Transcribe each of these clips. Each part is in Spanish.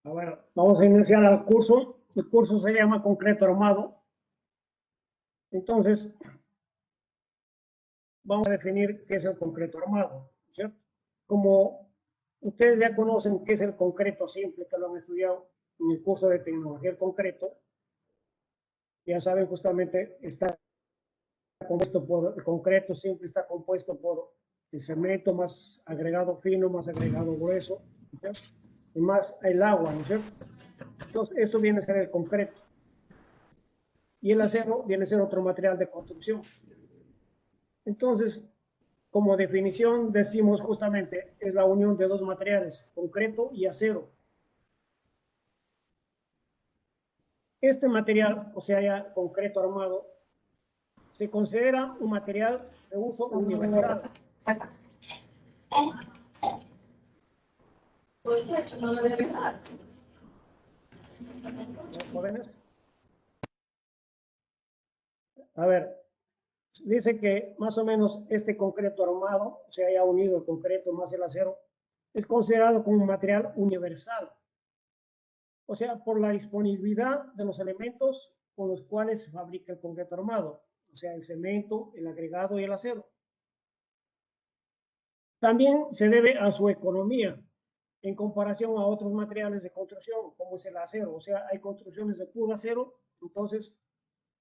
A ver, vamos a iniciar el curso. El curso se llama concreto armado. Entonces, vamos a definir qué es el concreto armado, ¿cierto? Como ustedes ya conocen qué es el concreto simple, que lo han estudiado en el curso de tecnología del concreto, ya saben, justamente está compuesto por, el concreto simple está compuesto por el cemento más agregado fino, más agregado grueso, ¿cierto? Y más el agua, ¿no es cierto? Entonces, eso viene a ser el concreto. Y el acero viene a ser otro material de construcción. Entonces, como definición decimos justamente, es la unión de dos materiales, concreto y acero. Este material, o sea, ya concreto armado, se considera un material de uso universal. ¿Jóvenes? A ver, dice que más o menos este concreto armado, o sea, ya unido el concreto más el acero, es considerado como un material universal. O sea, por la disponibilidad de los elementos con los cuales se fabrica el concreto armado, o sea, el cemento, el agregado y el acero. También se debe a su economía en comparación a otros materiales de construcción, como es el acero. O sea, hay construcciones de puro acero, entonces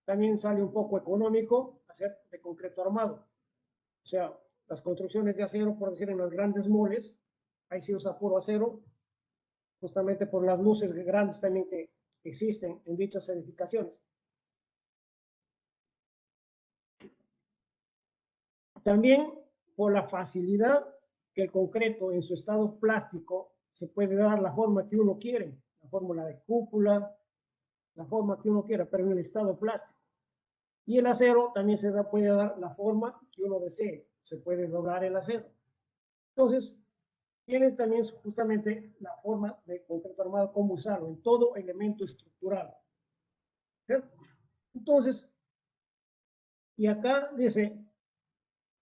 también sale un poco económico hacer de concreto armado. O sea, las construcciones de acero, por decir, en los grandes moles, ahí se usa puro acero, justamente por las luces grandes también que existen en dichas edificaciones. También por la facilidad que el concreto en su estado plástico se puede dar la forma que uno quiere, la fórmula de cúpula, la forma que uno quiera, pero en el estado plástico. Y el acero también puede dar la forma que uno desee, se puede doblar el acero. Entonces, tiene también justamente la forma de concreto armado, cómo usarlo en todo elemento estructural. ¿Cierto? Entonces, y acá dice,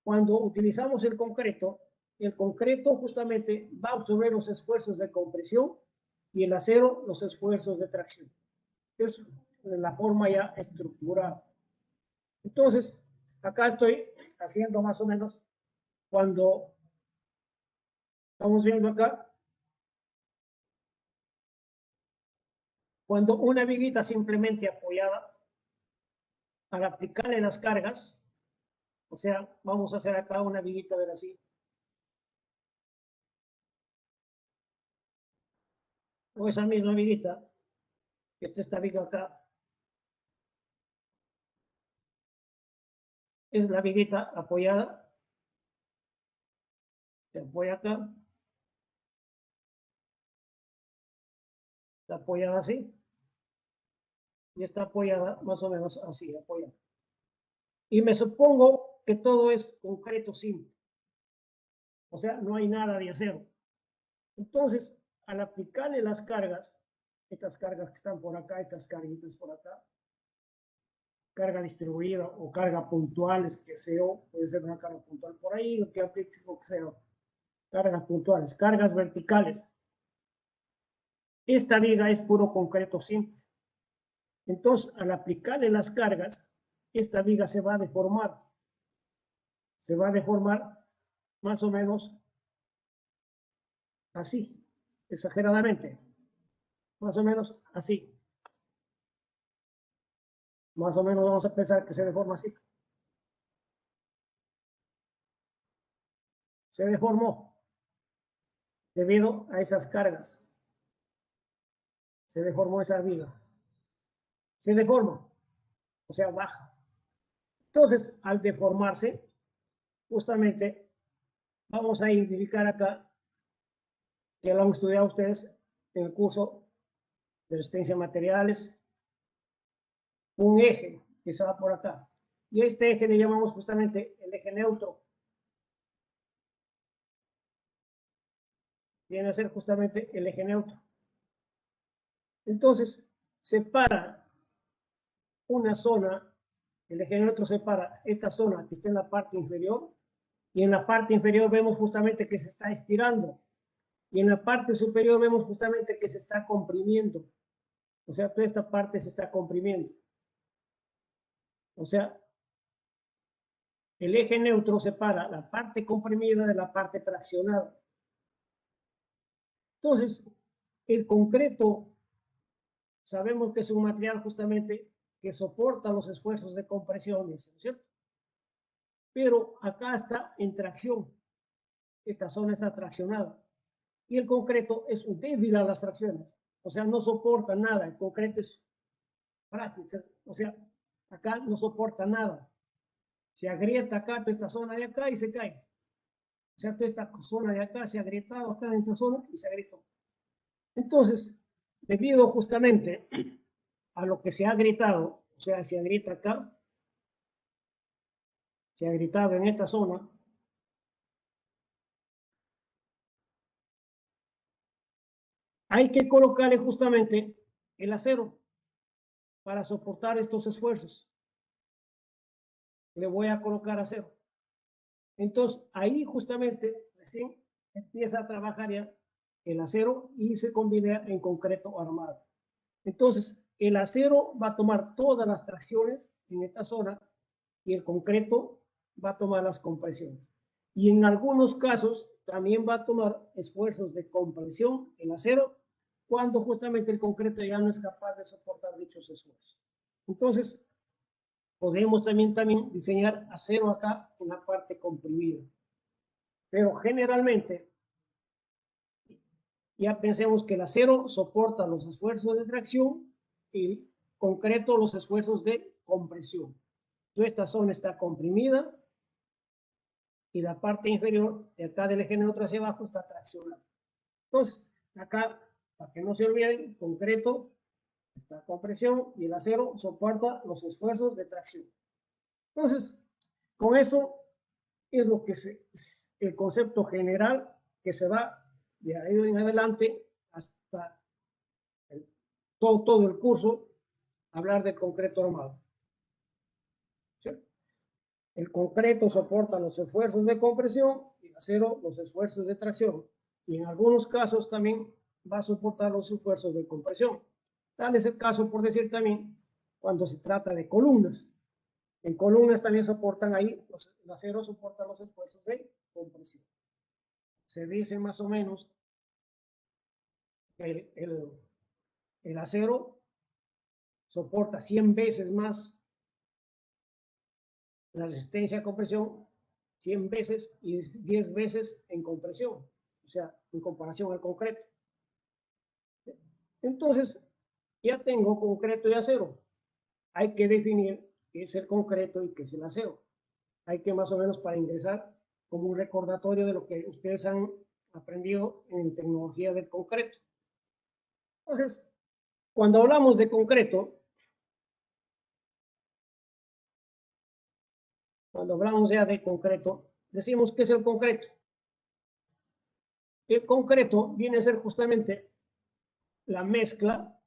cuando utilizamos el concreto justamente va a absorber los esfuerzos de compresión y el acero los esfuerzos de tracción. Es la forma ya estructural. Entonces, acá estoy haciendo más o menos cuando estamos viendo acá, cuando una viguita simplemente apoyada, al aplicarle las cargas, o sea, vamos a hacer acá una viguita, a ver así, o esa misma viguita, que está esta viga acá, es la viguita apoyada, se apoya acá, está apoyada así, y está apoyada más o menos así, apoyada. Y me supongo que todo es concreto simple, o sea, no hay nada de acero. Entonces, al aplicarle las cargas, estas cargas que están por acá, estas carguitas por acá, carga distribuida o carga puntuales, que sea, puede ser una carga puntual por ahí, lo que aplique, lo que sea, cargas puntuales, cargas verticales. Esta viga es puro concreto simple. Entonces, al aplicarle las cargas, esta viga se va a deformar. Se va a deformar más o menos así, exageradamente. Más o menos así. Más o menos vamos a pensar que se deforma así. Se deformó debido a esas cargas. Se deformó esa viga. Se deforma, o sea, baja. Entonces, al deformarse, justamente vamos a identificar acá, que lo han estudiado ustedes en el curso de resistencia a materiales, un eje que se va por acá. Y este eje le llamamos justamente el eje neutro. Viene a ser justamente el eje neutro. Entonces, separa una zona, el eje neutro separa esta zona que está en la parte inferior, y en la parte inferior vemos justamente que se está estirando. Y en la parte superior vemos justamente que se está comprimiendo. O sea, toda esta parte se está comprimiendo. O sea, el eje neutro separa la parte comprimida de la parte traccionada. Entonces, el concreto, sabemos que es un material justamente que soporta los esfuerzos de compresión, ¿no es cierto? Pero acá está en tracción. Esta zona está traccionada. Y el concreto es débil a las tracciones. O sea, no soporta nada. El concreto es frágil. O sea, acá no soporta nada. Se agrieta acá, toda esta zona de acá y se cae. O sea, toda esta zona de acá se ha agrietado acá en esta zona y se agrietó. Entonces, debido justamente a lo que se ha agrietado, o sea, se agrieta acá, se ha agrietado en esta zona, hay que colocarle justamente el acero para soportar estos esfuerzos. Le voy a colocar acero. Entonces, ahí justamente recién empieza a trabajar ya el acero y se combina en concreto armado. Entonces, el acero va a tomar todas las tracciones en esta zona y el concreto va a tomar las compresiones. Y en algunos casos también va a tomar esfuerzos de compresión el acero cuando justamente el concreto ya no es capaz de soportar dichos esfuerzos. Entonces, podemos también diseñar acero acá en la parte comprimida. Pero generalmente, ya pensemos que el acero soporta los esfuerzos de tracción y el concreto los esfuerzos de compresión. Toda esta zona está comprimida y la parte inferior, de acá del eje neutro hacia abajo, está traccionada. Entonces, acá, para que no se olviden, el concreto está compresión y el acero soporta los esfuerzos de tracción. Entonces, con eso es lo que el concepto general que se va de ahí en adelante hasta todo el curso, hablar del concreto armado. ¿Sí? El concreto soporta los esfuerzos de compresión y el acero los esfuerzos de tracción. Y en algunos casos también va a soportar los esfuerzos de compresión. Tal es el caso, por decir también, cuando se trata de columnas. En columnas también soportan ahí, el acero soporta los esfuerzos de compresión. Se dice más o menos que el acero soporta 100 veces más la resistencia a compresión, 100 veces y 10 veces en compresión, o sea, en comparación al concreto. Entonces, ya tengo concreto y acero. Hay que definir qué es el concreto y qué es el acero. Hay que más o menos para ingresar como un recordatorio de lo que ustedes han aprendido en tecnología del concreto. Entonces, cuando hablamos de concreto, cuando hablamos ya de concreto, decimos qué es el concreto. El concreto viene a ser justamente la mezcla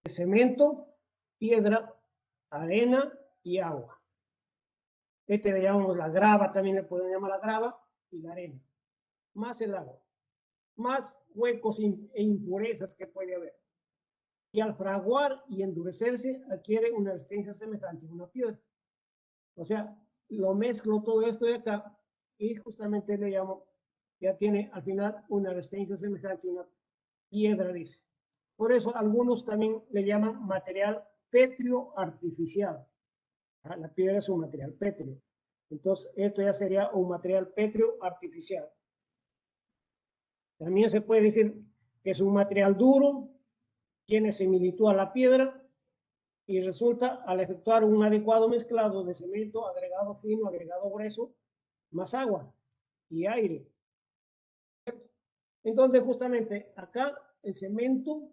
de cemento, piedra, arena y agua. Este le llamamos la grava, también le pueden llamar la grava y la arena, más el agua, más huecos e impurezas que puede haber. Y al fraguar y endurecerse adquiere una resistencia semejante a una piedra. O sea, lo mezclo todo esto de acá y justamente le llamo, ya tiene al final una resistencia semejante a una piedra, dice. Por eso algunos también le llaman material pétreo artificial. La piedra es un material pétreo. Entonces, esto ya sería un material pétreo artificial. También se puede decir que es un material duro, tiene similitud a la piedra y resulta al efectuar un adecuado mezclado de cemento, agregado fino, agregado grueso, más agua y aire. Entonces, justamente acá el cemento,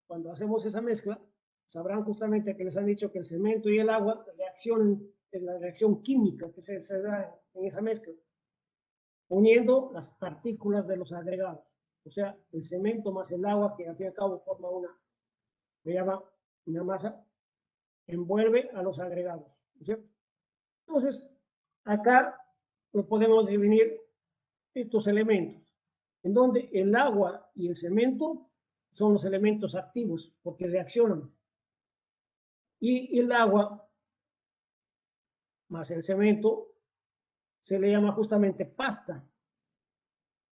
cuando hacemos esa mezcla, sabrán justamente que les han dicho que el cemento y el agua reaccionan en la reacción química que se da en esa mezcla, uniendo las partículas de los agregados. O sea, el cemento más el agua, que al fin y al cabo forma se llama una masa, envuelve a los agregados. ¿No es cierto? Entonces, acá lo podemos definir estos elementos, en donde el agua y el cemento son los elementos activos, porque reaccionan. Y el agua más el cemento se le llama justamente pasta.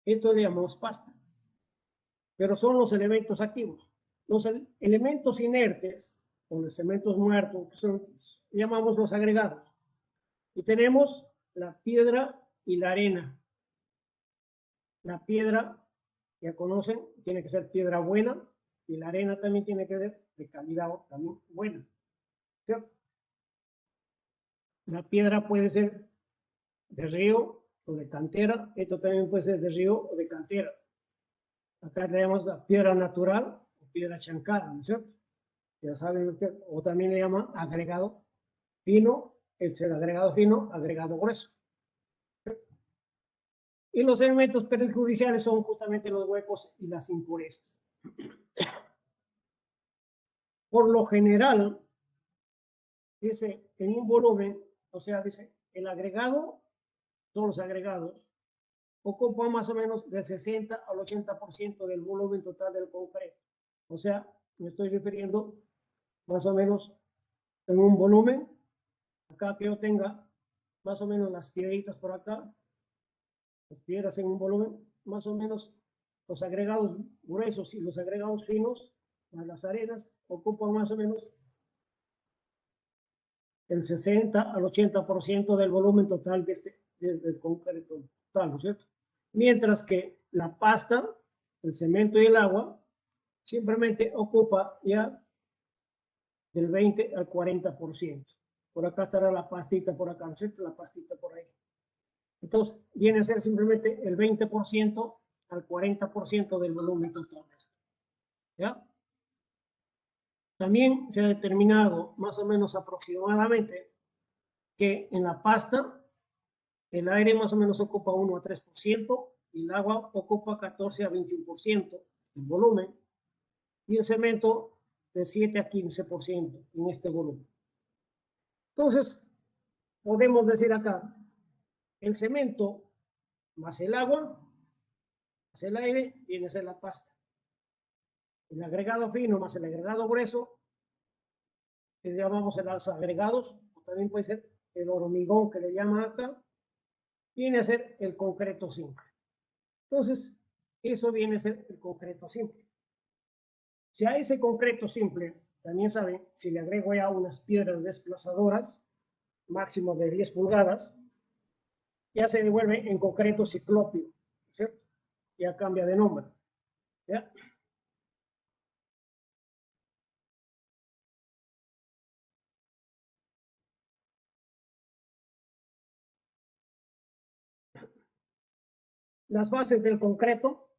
Esto le llamamos pasta. Pero son los elementos activos. Los elementos inertes, o los elementos muertos, que son, llamamos los agregados. Y tenemos la piedra y la arena. La piedra, ya conocen, tiene que ser piedra buena, y la arena también tiene que ser de calidad también buena. ¿Cierto? La piedra puede ser de río o de cantera, esto también puede ser de río o de cantera. Acá tenemos la piedra natural o piedra chancada, ¿no es cierto? Ya saben, o también le llaman agregado fino, el ser agregado fino, agregado grueso. Y los elementos perjudiciales son justamente los huecos y las impurezas. Por lo general, dice, en un volumen, o sea, dice, el agregado, todos los agregados, ocupa más o menos del 60 al 80% del volumen total del concreto. O sea, me estoy refiriendo más o menos en un volumen, acá que yo tenga más o menos las piedritas por acá, las piedras en un volumen, más o menos los agregados gruesos y los agregados finos, más las arenas, ocupan más o menos el 60 al 80% del volumen total del concreto total, ¿no es cierto? Mientras que la pasta, el cemento y el agua simplemente ocupa ya del 20 al 40%. Por acá estará la pastita por acá, ¿no es cierto? La pastita por ahí. Entonces, viene a ser simplemente el 20% al 40% del volumen total. ¿Ya? También se ha determinado más o menos aproximadamente que en la pasta el aire más o menos ocupa 1 a 3% y el agua ocupa 14 a 21% del volumen y el cemento de 7 a 15% en este volumen. Entonces, podemos decir acá, el cemento más el agua más el aire viene a ser la pasta. El agregado fino más el agregado grueso, que llamamos los agregados, o también puede ser el hormigón que le llaman acá, viene a ser el concreto simple. Entonces, eso viene a ser el concreto simple. Si a ese concreto simple, también saben, si le agrego ya unas piedras desplazadoras, máximo de 10 pulgadas, ya se devuelve en concreto ciclópeo, ¿cierto? Ya cambia de nombre. ¿Ya? Las bases del concreto,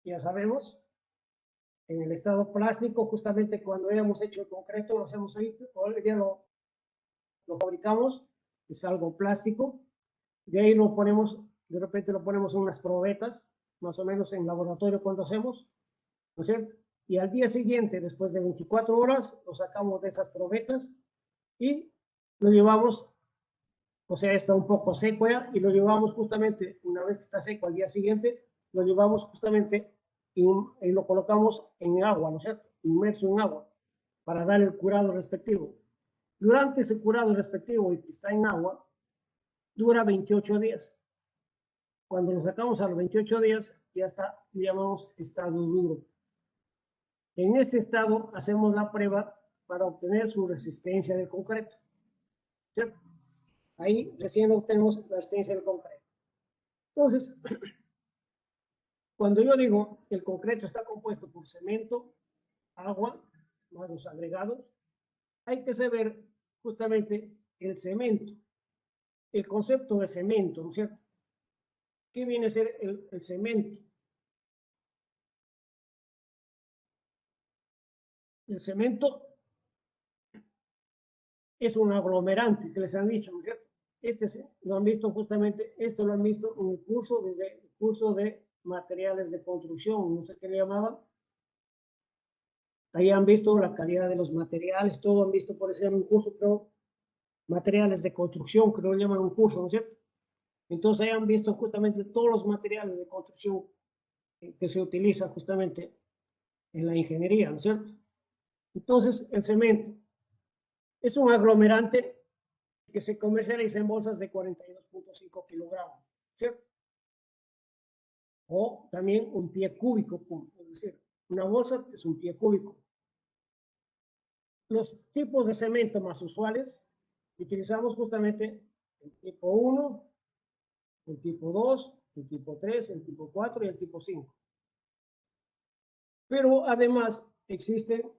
ya sabemos, en el estado plástico, justamente cuando hayamos hecho el concreto, lo hacemos ahí, hoy día lo fabricamos, es algo plástico, de ahí lo ponemos, de repente lo ponemos en unas probetas, más o menos en laboratorio cuando hacemos, ¿no es cierto? Y al día siguiente, después de 24 horas, lo sacamos de esas probetas y lo llevamos, o sea, está un poco seco ya, y lo llevamos justamente, una vez que está seco al día siguiente, lo llevamos justamente y lo colocamos en agua, ¿no es cierto? Inmerso en agua, para dar el curado respectivo. Durante ese curado respectivo y que está en agua, dura 28 días. Cuando lo sacamos a los 28 días, ya está, le llamamos estado duro. En este estado hacemos la prueba para obtener su resistencia del concreto. ¿Cierto? Ahí recién obtenemos la resistencia del concreto. Entonces, cuando yo digo que el concreto está compuesto por cemento, agua, más los agregados, hay que saber justamente el cemento, el concepto de cemento, ¿no es cierto? ¿Qué viene a ser el cemento? El cemento es un aglomerante que les han dicho, ¿no es cierto? Lo han visto justamente, esto lo han visto en el curso, desde el curso de materiales de construcción, no sé qué le llamaban. Ahí han visto la calidad de los materiales, todo han visto por ese un curso, pero materiales de construcción, que lo llaman un curso, ¿no es cierto? Entonces hayan visto justamente todos los materiales de construcción que se utilizan justamente en la ingeniería, ¿no es cierto? Entonces, el cemento es un aglomerante que se comercializa en bolsas de 42.5 kilogramos, ¿cierto? O también un pie cúbico, es decir, una bolsa es un pie cúbico. Los tipos de cemento más usuales utilizamos justamente el tipo 1, el tipo 2, el tipo 3, el tipo 4 y el tipo 5. Pero además existen,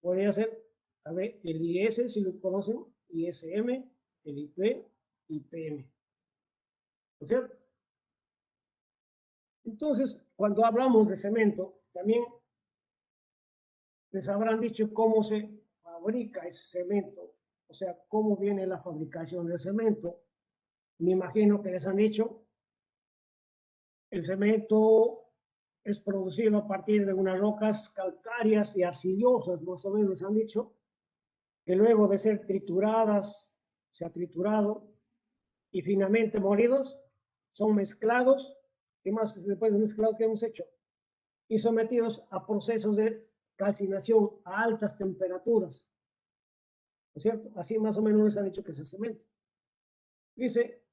podría ser, a ver, el IS, si lo conocen, ISM, el IP, IPM. ¿No es cierto? Entonces, cuando hablamos de cemento, también les habrán dicho cómo se fabrica ese cemento, o sea, cómo viene la fabricación del cemento. Me imagino que les han dicho, el cemento es producido a partir de unas rocas calcáreas y arcillosas, más o menos les han dicho, que luego de ser trituradas, se ha triturado y finamente molidos, son mezclados. ¿Qué más después de mezclado que hemos hecho? Y sometidos a procesos de calcinación a altas temperaturas. ¿No es cierto? Así más o menos les han dicho que se cemento. Dice,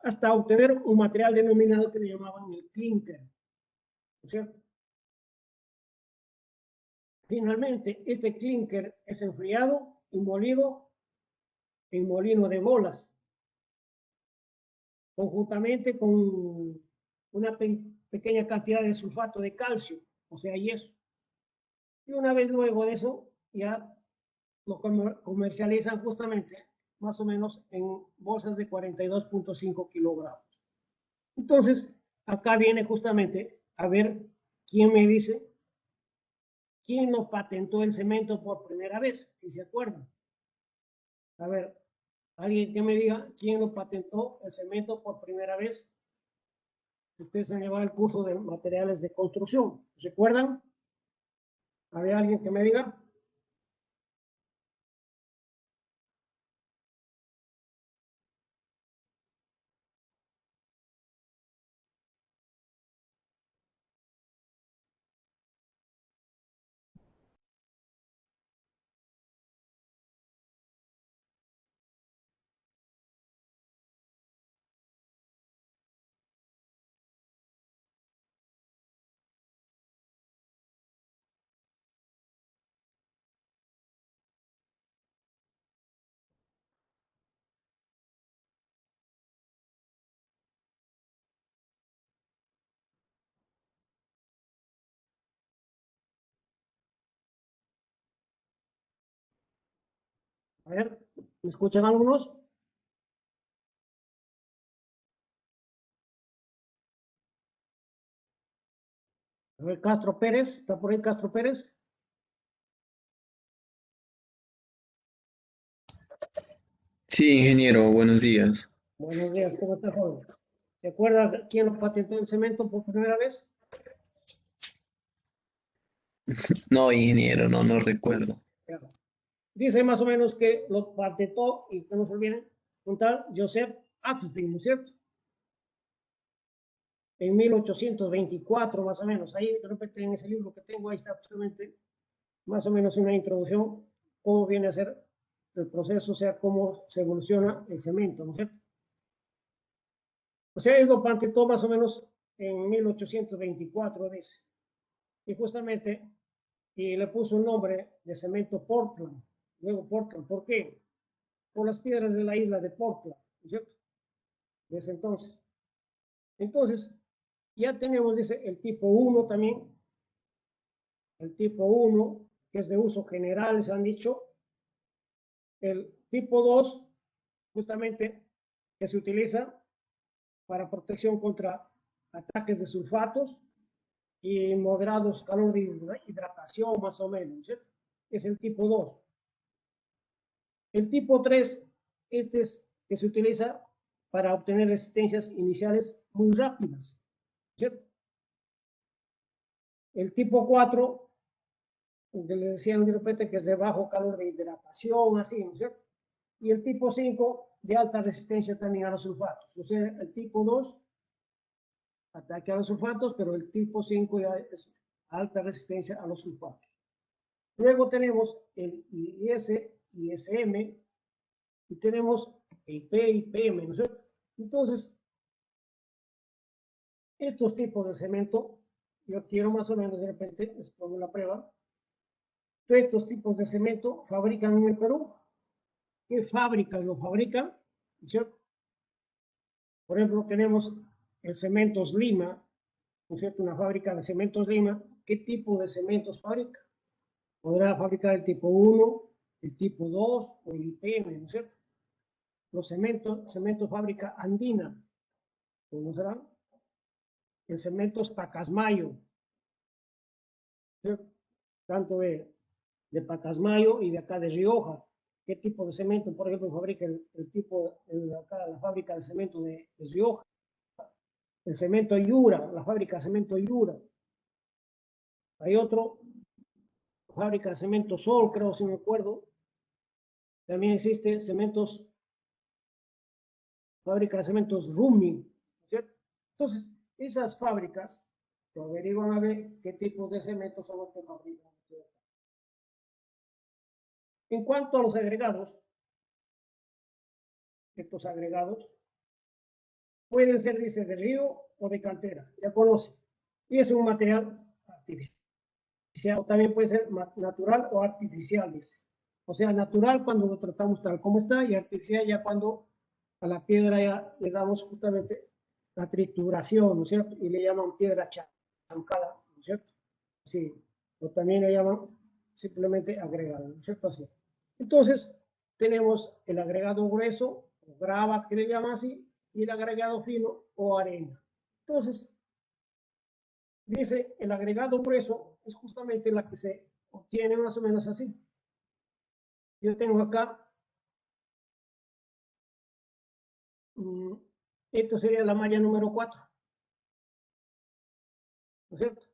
hasta obtener un material denominado que le llamaban el clinker. ¿No es cierto? Finalmente, este clinker es enfriado y molido en molino de bolas, conjuntamente con una pequeña cantidad de sulfato de calcio, o sea, yeso. Y una vez luego de eso, ya lo comercializan justamente más o menos en bolsas de 42.5 kilogramos. Entonces, acá viene justamente a ver quién me dice quién lo patentó el cemento por primera vez, si se acuerdan. A ver, alguien que me diga quién lo patentó el cemento por primera vez. Ustedes han llevado el curso de materiales de construcción. ¿Recuerdan? ¿Había alguien que me diga? A ver, ¿me escuchan algunos? A ver, Castro Pérez, ¿está por ahí Castro Pérez? Sí, ingeniero, buenos días. Buenos días, ¿cómo está, joven? ¿Se acuerda quién lo patentó el cemento por primera vez? No, ingeniero, no recuerdo. Dice más o menos que lo patentó, y que no se olviden, un tal Joseph Abstin, ¿no es cierto? En 1824, más o menos. Ahí, de repente, en ese libro que tengo, ahí está justamente más o menos una introducción, cómo viene a ser el proceso, o sea, cómo se evoluciona el cemento, ¿no es cierto? O sea, él lo patentó más o menos en 1824, dice. Y justamente, y le puso un nombre de cemento Portland. Luego Portland, ¿por qué? Por las piedras de la isla de Portland, ¿no es cierto? Desde entonces. Entonces, ya tenemos, dice, el tipo 1 también, el tipo 1, que es de uso general, se han dicho. El tipo 2, justamente, que se utiliza para protección contra ataques de sulfatos y moderados calor de hidratación, más o menos, ¿cierto? Es el tipo 2. El tipo 3, este es que se utiliza para obtener resistencias iniciales muy rápidas, ¿cierto? El tipo 4, que le decían de repente que es de bajo calor de hidratación, así, ¿no es cierto? Y el tipo 5 de alta resistencia también a los sulfatos. O sea, el tipo 2 ataque a los sulfatos, pero el tipo 5 ya es alta resistencia a los sulfatos. Luego tenemos el IS, ISM, y tenemos IP, IPM, ¿no es cierto? Entonces, estos tipos de cemento, yo quiero más o menos de repente, les pongo la prueba, todos estos tipos de cemento fabrican en el Perú. ¿Qué fábricas lo fabrican? ¿No es cierto? Por ejemplo, tenemos el Cementos Lima, ¿no es cierto? Una fábrica de Cementos Lima. ¿Qué tipo de cementos fabrica? Podrá fabricar el tipo 1, el tipo 2 o el IPM, ¿no es cierto? Los cemento fábrica Andina, ¿cómo será? El Cementos Pacasmayo, ¿cierto? Tanto de Pacasmayo y de acá de Rioja. ¿Qué tipo de cemento, por ejemplo, fabrica acá la fábrica de cemento de Rioja? El cemento Yura, la fábrica de cemento Yura. Hay otro, fábrica de cemento Sol, creo, si me acuerdo. También existe fábrica de cementos Rumi, ¿cierto? Entonces, esas fábricas lo averiguan a ver qué tipos de cementos son los que fabrican. En cuanto a los agregados, estos agregados pueden ser, dice, de río o de cantera, ya conoce. Y es un material artificial. O también puede ser natural o artificial, dice. O sea, natural cuando lo tratamos tal como está y artificial ya cuando a la piedra ya le damos justamente la trituración, ¿no es cierto? Y le llaman piedra chancada, ¿no es cierto? Sí, o también le llaman simplemente agregado, ¿no es cierto? Así. Entonces, tenemos el agregado grueso, o grava, que le llaman así, y el agregado fino o arena. Entonces, dice, el agregado grueso es justamente la que se obtiene más o menos así. Yo tengo acá, esto sería la malla número 4, ¿no es cierto?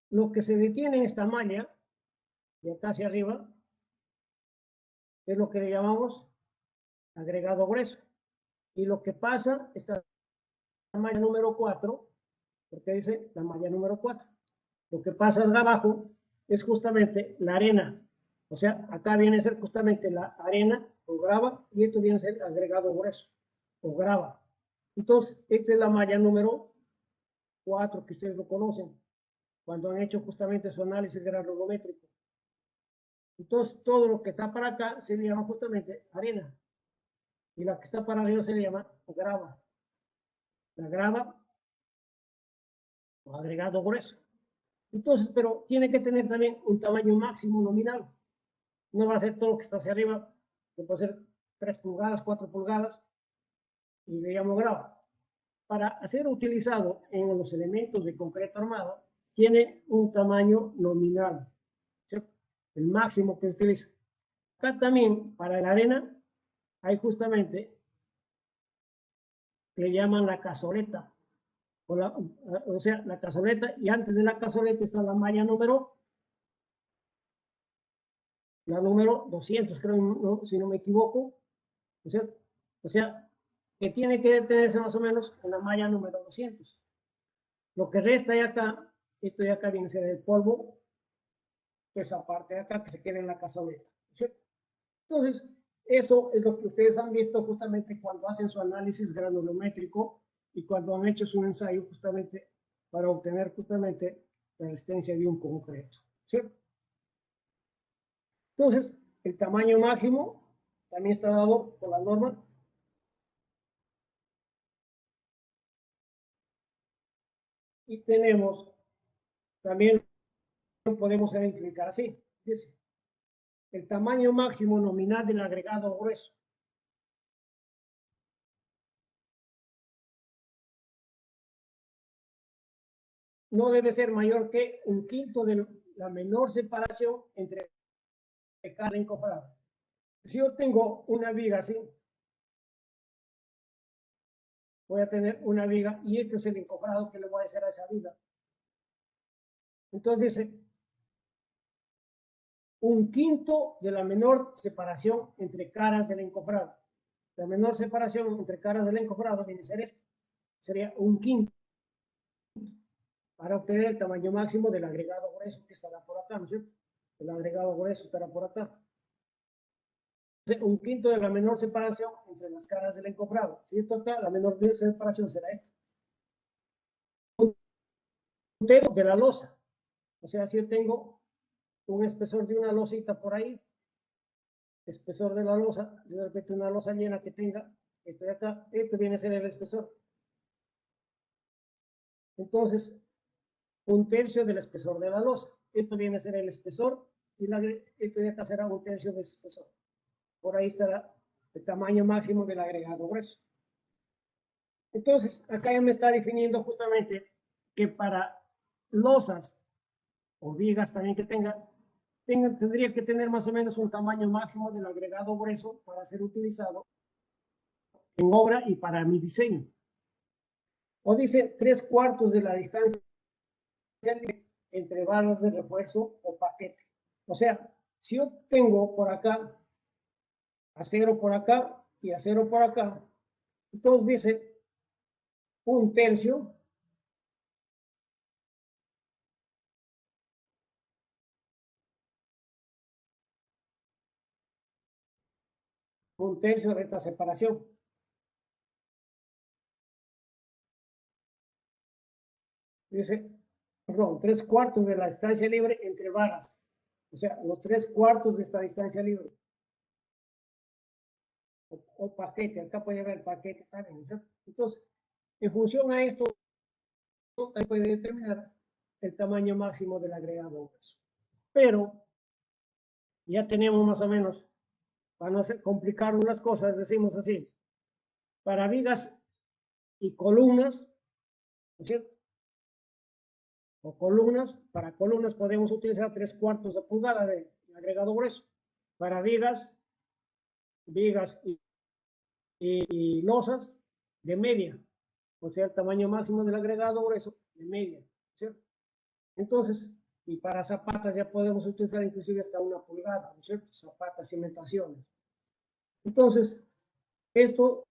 Lo que se detiene en esta malla, de acá hacia arriba, es lo que le llamamos agregado grueso. Y lo que pasa, esta malla número 4, porque dice la malla número 4, lo que pasa de abajo es justamente la arena. O sea, acá viene a ser justamente la arena o grava y esto viene a ser agregado grueso o grava. Entonces, esta es la malla número 4 que ustedes lo conocen cuando han hecho justamente su análisis granulométrico. Entonces, todo lo que está para acá se le llama justamente arena y la que está para arriba se le llama grava. La grava o agregado grueso. Entonces, pero tiene que tener también un tamaño máximo nominal. No va a ser todo lo que está hacia arriba, que puede ser 3 pulgadas, 4 pulgadas, y le llamo grava. Para ser utilizado en los elementos de concreto armado, tiene un tamaño nominal, ¿cierto? El máximo que utiliza. Acá también, para la arena, hay justamente, le llaman la cazoleta, o sea, la cazoleta, y antes de la cazoleta está la malla la número 200, creo, no, si no me equivoco, ¿no es cierto? O sea, que tiene que detenerse más o menos en la malla número 200. Lo que resta de acá, esto de acá viene a ser el polvo, esa parte de acá que se queda en la cazoleta, ¿no es cierto? Entonces, eso es lo que ustedes han visto justamente cuando hacen su análisis granulométrico y cuando han hecho su ensayo justamente para obtener justamente la resistencia de un concreto, ¿cierto? Entonces, el tamaño máximo también está dado por la norma. Y tenemos, también podemos identificar así, dice, el tamaño máximo nominal del agregado grueso. No debe ser mayor que un quinto de la menor separación entre cada encofrado. Si yo tengo una viga así, voy a tener una viga y este es el encofrado que le voy a hacer a esa viga. Entonces, un quinto de la menor separación entre caras del encofrado. La menor separación entre caras del encofrado viene a ser esto. Sería un quinto para obtener el tamaño máximo del agregado grueso que estará por acá, ¿no es cierto? El agregado grueso estará por acá. Un quinto de la menor separación entre las caras del encofrado. Si esto acá, la menor separación será esta. Un tercio de la losa. O sea, si yo tengo un espesor de una losita por ahí, espesor de la losa, yo de repente una losa llena que tenga, esto de acá, esto viene a ser el espesor. Entonces, un tercio del espesor de la losa. Esto viene a ser el espesor y esto de acá será un tercio de espesor. Por ahí estará el tamaño máximo del agregado grueso. Entonces, acá ya me está definiendo justamente que para losas o vigas también que tendría que tener más o menos un tamaño máximo del agregado grueso para ser utilizado en obra y para mi diseño. O dice 3/4 de la distancia entre barras de refuerzo o paquete. O sea, si yo tengo por acá acero por acá y acero por acá, entonces dice un tercio de esta separación. Dice, perdón, 3/4 de la distancia libre entre varas. O sea, los 3/4 de esta distancia libre. O paquete, acá puede haber paquete también, ¿no? Entonces, en función a esto, se puede determinar el tamaño máximo del agregado. Pero ya tenemos más o menos, para no complicar unas cosas, decimos así, para vigas y columnas, ¿no es cierto? O columnas, para columnas podemos utilizar 3/4 de pulgada de agregado grueso. Para vigas y losas de media, o sea, el tamaño máximo del agregado grueso de media, ¿cierto? Entonces, y para zapatas ya podemos utilizar inclusive hasta 1 pulgada, ¿no es cierto? Zapatas, cimentaciones. Entonces, esto,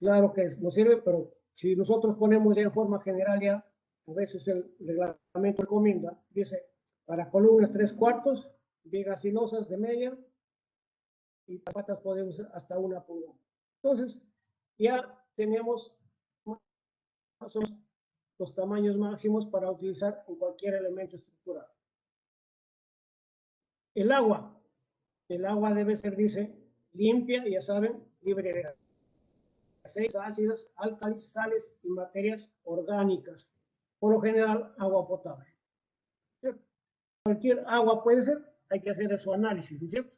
claro que nos sirve, pero si nosotros ponemos ya en forma general ya, a veces el reglamento recomienda, dice, para columnas 3/4, vigas y losas de media, y zapatas podemos hasta 1 pulgada. Entonces, ya tenemos más o menos los tamaños máximos para utilizar en cualquier elemento estructural. El agua debe ser, dice, limpia, ya saben, libre de aceites, ácidos, álcalis, sales y materias orgánicas. Por lo general, agua potable. ¿Cierto? Cualquier agua puede ser, hay que hacer su análisis, ¿no es cierto?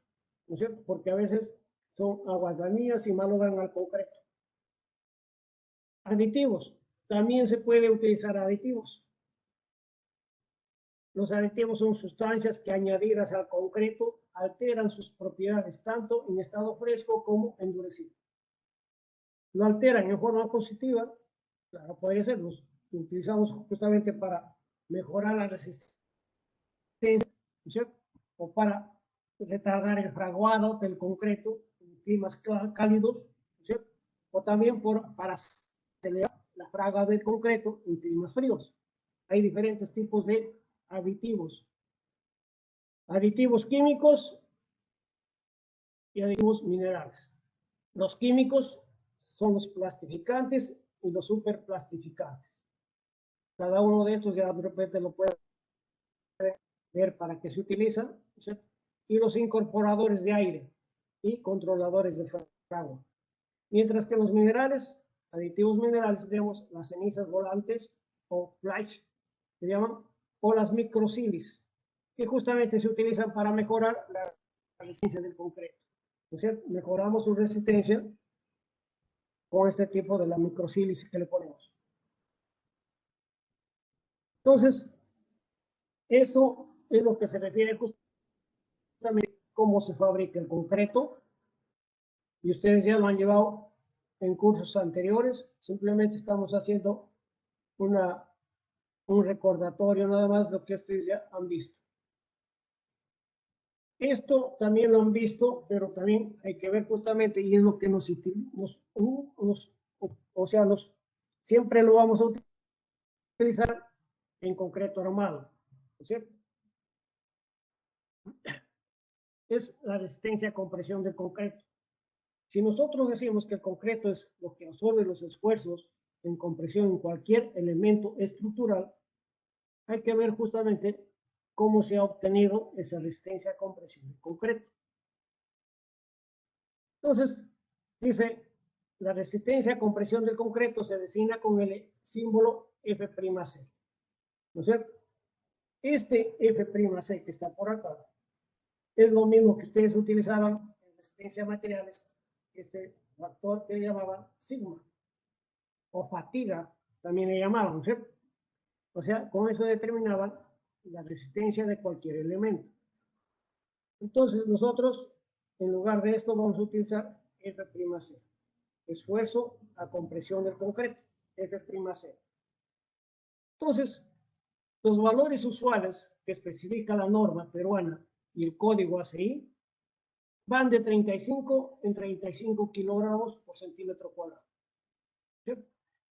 ¿No es cierto? Porque a veces son aguas dañinas y malogran al concreto. Aditivos. También se puede utilizar aditivos. Los aditivos son sustancias que añadidas al concreto alteran sus propiedades tanto en estado fresco como endurecido. Lo alteran en forma positiva, claro, puede ser, los utilizamos justamente para mejorar la resistencia, ¿cierto? O para retardar el fraguado del concreto en climas cálidos, ¿cierto? O también para acelerar la fraga del concreto en climas fríos. Hay diferentes tipos de aditivos. Aditivos químicos y aditivos minerales. Los químicos son los plastificantes y los superplastificantes. Cada uno de estos ya de repente lo puede ver para qué se utilizan, ¿cierto? Y los incorporadores de aire y controladores de fragua. Mientras que los minerales, aditivos minerales, tenemos las cenizas volantes o flash, se llaman, o las microsilis, que justamente se utilizan para mejorar la resistencia del concreto. ¿No es cierto? Mejoramos su resistencia con este tipo de la microsilis que le ponemos. Entonces, eso es lo que se refiere justamente a cómo se fabrica el concreto, y ustedes ya lo han llevado en cursos anteriores. Simplemente estamos haciendo un recordatorio nada más de lo que ustedes ya han visto. Esto también lo han visto, pero también hay que ver justamente, y es lo que o sea, siempre lo vamos a utilizar en concreto armado, ¿no es cierto? Es la resistencia a compresión del concreto. Si nosotros decimos que el concreto es lo que absorbe los esfuerzos en compresión en cualquier elemento estructural, hay que ver justamente cómo se ha obtenido esa resistencia a compresión del concreto. Entonces, dice, la resistencia a compresión del concreto se designa con el símbolo F'C, ¿no es cierto? Este F'C que está por acá es lo mismo que ustedes utilizaban en resistencia a materiales, este factor que llamaban sigma, o fatiga, también le llamaban, ¿no es cierto? O sea, con eso determinaban la resistencia de cualquier elemento. Entonces, nosotros, en lugar de esto, vamos a utilizar F'C, esfuerzo a compresión del concreto, F'C. Entonces, los valores usuales que especifica la norma peruana y el código ACI van de 35 en 35 kilogramos por centímetro cuadrado. ¿Sí?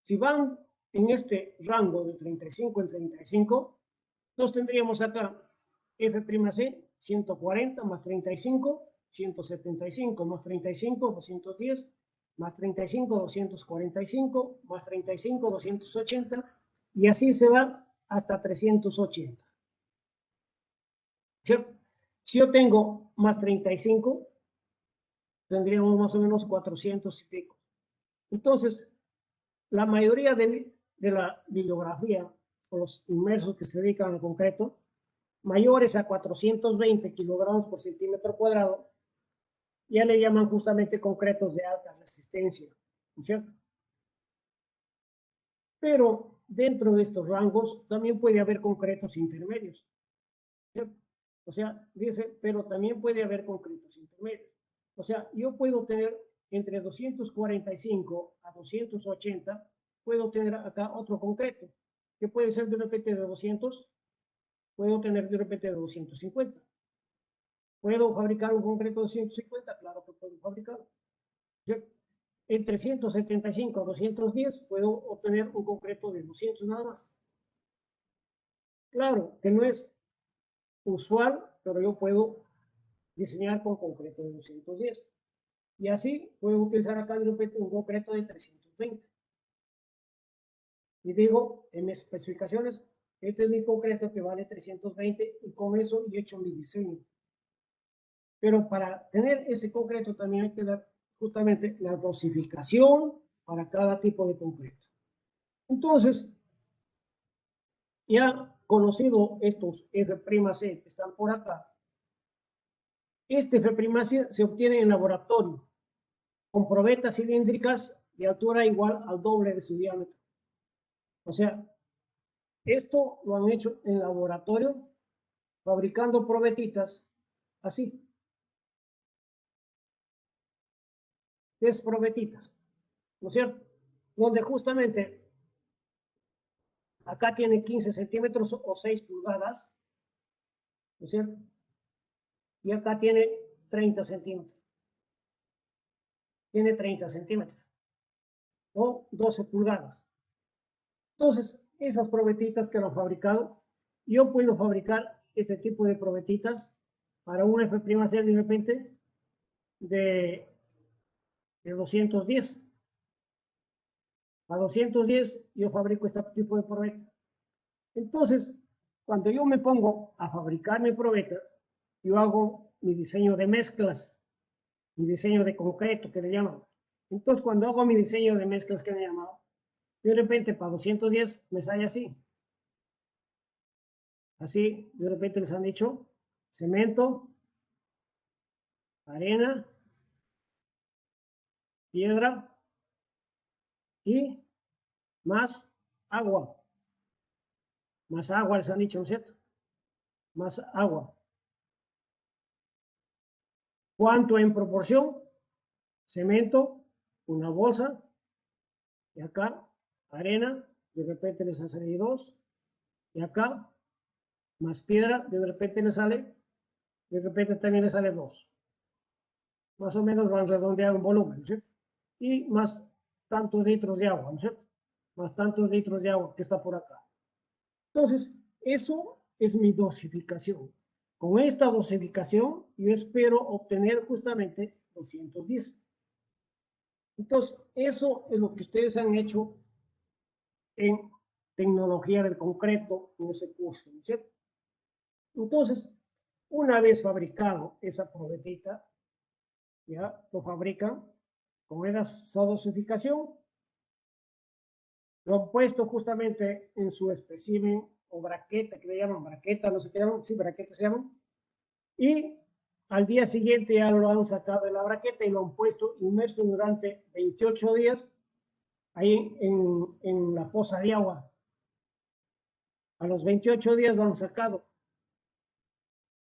Si van en este rango de 35 en 35, nos tendríamos acá F'C 140 más 35, 175 más 35, 210, más 35, 245, más 35, 280, y así se va hasta 380. ¿Cierto? Si yo tengo más 35, tendríamos más o menos 400 y pico. Entonces, la mayoría de la bibliografía, o los inmersos que se dedican al concreto, mayores a 420 kilogramos por centímetro cuadrado, ya le llaman justamente concretos de alta resistencia, ¿cierto? Pero dentro de estos rangos también puede haber concretos intermedios, ¿cierto? O sea, dice, pero también puede haber concretos intermedios. O sea, yo puedo tener entre 245 a 280, puedo tener acá otro concreto, que puede ser de repente de 200, puedo tener de repente de 250. ¿Puedo fabricar un concreto de 150? Claro que puedo fabricarlo. Entre 175 a 210 puedo obtener un concreto de 200 nada más. Claro que no es usual, pero yo puedo diseñar con concreto de 210. Y así puedo utilizar acá de repente un concreto de 320. Y digo, en mis especificaciones, este es mi concreto que vale 320 y con eso yo he hecho mi diseño. Pero para tener ese concreto también hay que dar justamente la dosificación para cada tipo de concreto. Entonces, ya conocido estos F'C que están por acá, este F'C se obtiene en laboratorio con probetas cilíndricas de altura igual al doble de su diámetro. O sea, esto lo han hecho en laboratorio fabricando probetitas así, probetitas, ¿no es cierto? Donde justamente acá tiene 15 centímetros o 6 pulgadas, ¿no es cierto? Y acá tiene 30 centímetros. Tiene 30 centímetros o 12 pulgadas. Entonces, esas probetitas que lo han fabricado, yo puedo fabricar este tipo de probetitas para un F'C de repente de 210. A 210 yo fabrico este tipo de probeta. Entonces, cuando yo me pongo a fabricar mi probeta, yo hago mi diseño de mezclas, mi diseño de concreto que le llaman. Entonces, cuando hago mi diseño de mezclas que le llaman, de repente para 210 me sale así. Así, de repente les han dicho cemento, arena, piedra y más agua. Más agua les han dicho, ¿no es cierto? Más agua. ¿Cuánto en proporción? Cemento, una bolsa, y acá arena, de repente les ha salido 2, y acá más piedra, de repente les sale de repente también le sale 2. Más o menos van redondeando en volumen, ¿sí? Y más tantos litros de agua, ¿no? Más tantos litros de agua que está por acá. Entonces, eso es mi dosificación. Con esta dosificación, yo espero obtener justamente 210. Entonces, eso es lo que ustedes han hecho en tecnología del concreto en ese curso, ¿no es cierto? Entonces, una vez fabricado esa probetita, ya lo fabrican con esa dosificación, lo han puesto justamente en su espécimen o braqueta, que le llaman braqueta, no sé qué llaman, sí, braqueta se llaman, y al día siguiente ya lo han sacado de la braqueta y lo han puesto inmerso durante 28 días ahí en la poza de agua. A los 28 días lo han sacado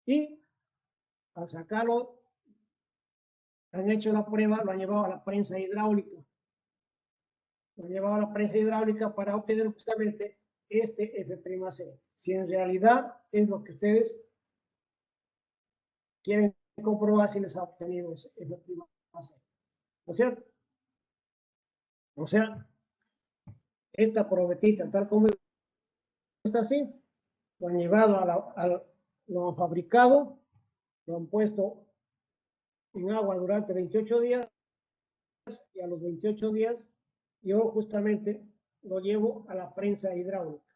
y al sacarlo han hecho la prueba, lo han llevado a la prensa hidráulica. Lo han llevado a la prensa hidráulica para obtener justamente este F''C. Si en realidad es lo que ustedes quieren comprobar si les ha obtenido ese F''C. ¿No es cierto? O sea, esta probetita, tal como está así, lo han llevado lo han fabricado, lo han puesto en agua durante 28 días y a los 28 días yo justamente lo llevo a la prensa hidráulica.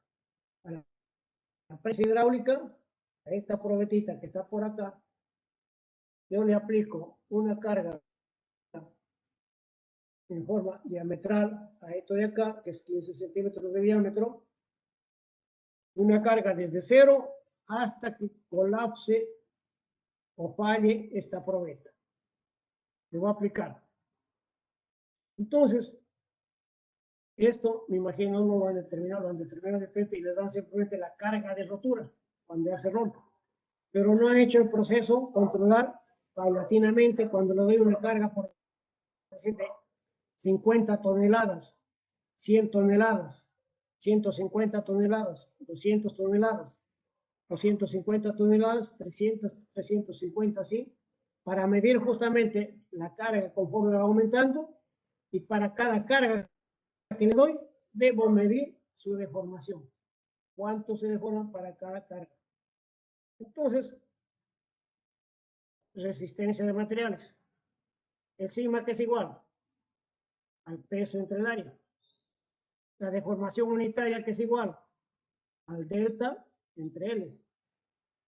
A la prensa hidráulica, a esta probetita que está por acá, yo le aplico una carga en forma diametral a esto de acá, que es 15 centímetros de diámetro, una carga desde cero hasta que colapse o falle esta probeta. Le voy a aplicar. Entonces, esto me imagino no lo han determinado de frente y les dan simplemente la carga de rotura cuando ya se rompe. Pero no han hecho el proceso controlar paulatinamente cuando le doy una carga por 50 toneladas, 100 toneladas, 150 toneladas, 200 toneladas, 250 toneladas, 300, 350, así, para medir justamente la carga conforme va aumentando y para cada carga que le doy, debo medir su deformación. ¿Cuánto se deforma para cada carga? Entonces, resistencia de materiales. El sigma que es igual al peso entre el área. La deformación unitaria que es igual al delta entre L.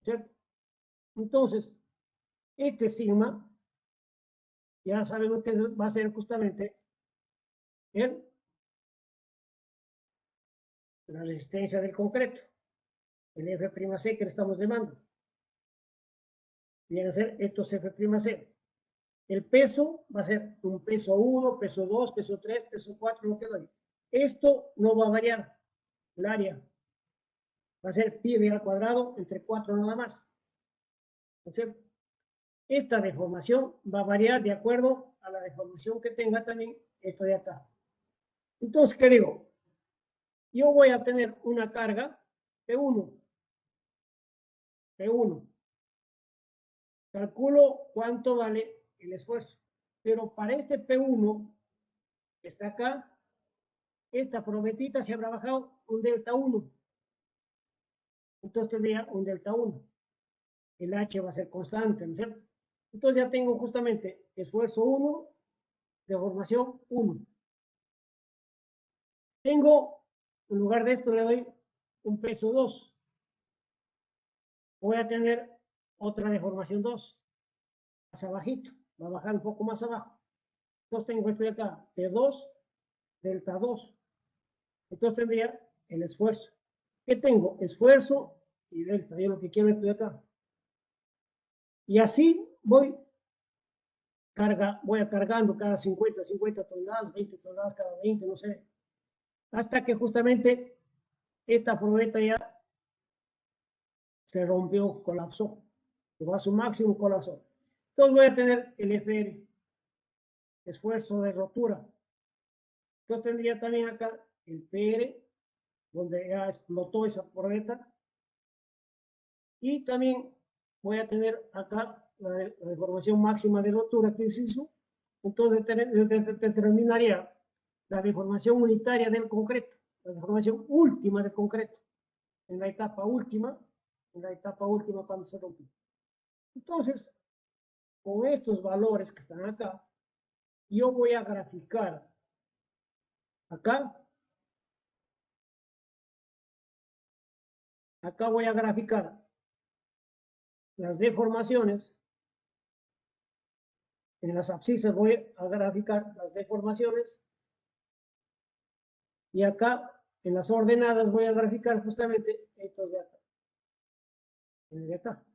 ¿Cierto? Entonces, este sigma, ya sabemos que va a ser justamente la resistencia del concreto, el F''C que le estamos llamando. Viene a ser estos F''C. El peso va a ser un peso 1, peso 2, peso 3, peso 4, lo que doy. Esto no va a variar. El área va a ser pi al cuadrado entre 4 nada más. ¿No es cierto? Esta deformación va a variar de acuerdo a la deformación que tenga también esto de acá. Entonces, ¿qué digo? Yo voy a tener una carga P1. P1. Calculo cuánto vale el esfuerzo. Pero para este P1 que está acá, esta probetita se habrá bajado un delta 1. Entonces tendría un delta 1. El H va a ser constante, ¿no es cierto? Entonces ya tengo justamente esfuerzo 1, deformación 1. Tengo, en lugar de esto le doy un peso 2. Voy a tener otra deformación 2, más abajito, va a bajar un poco más abajo. Entonces tengo esto de acá, P2, delta 2. Entonces tendría el esfuerzo. ¿Qué tengo? Esfuerzo y delta. Yo lo que quiero es esto de acá. Y así voy cargando cada 50 toneladas, 20 toneladas cada 20, no sé. Hasta que justamente esta probeta ya se rompió, colapsó. Llegó a su máximo, colapsó. Entonces voy a tener el FR, esfuerzo de rotura. Entonces tendría también acá el PR, donde ya explotó esa probeta. Y también voy a tener acá la deformación máxima de rotura que se hizo. Entonces determinaría la deformación unitaria del concreto, la deformación última del concreto, en la etapa última cuando se rompe. Entonces, con estos valores que están acá, yo voy a graficar acá voy a graficar las deformaciones. En las abscisas voy a graficar las deformaciones. Y acá, en las ordenadas, voy a graficar justamente estos de acá. El de acá.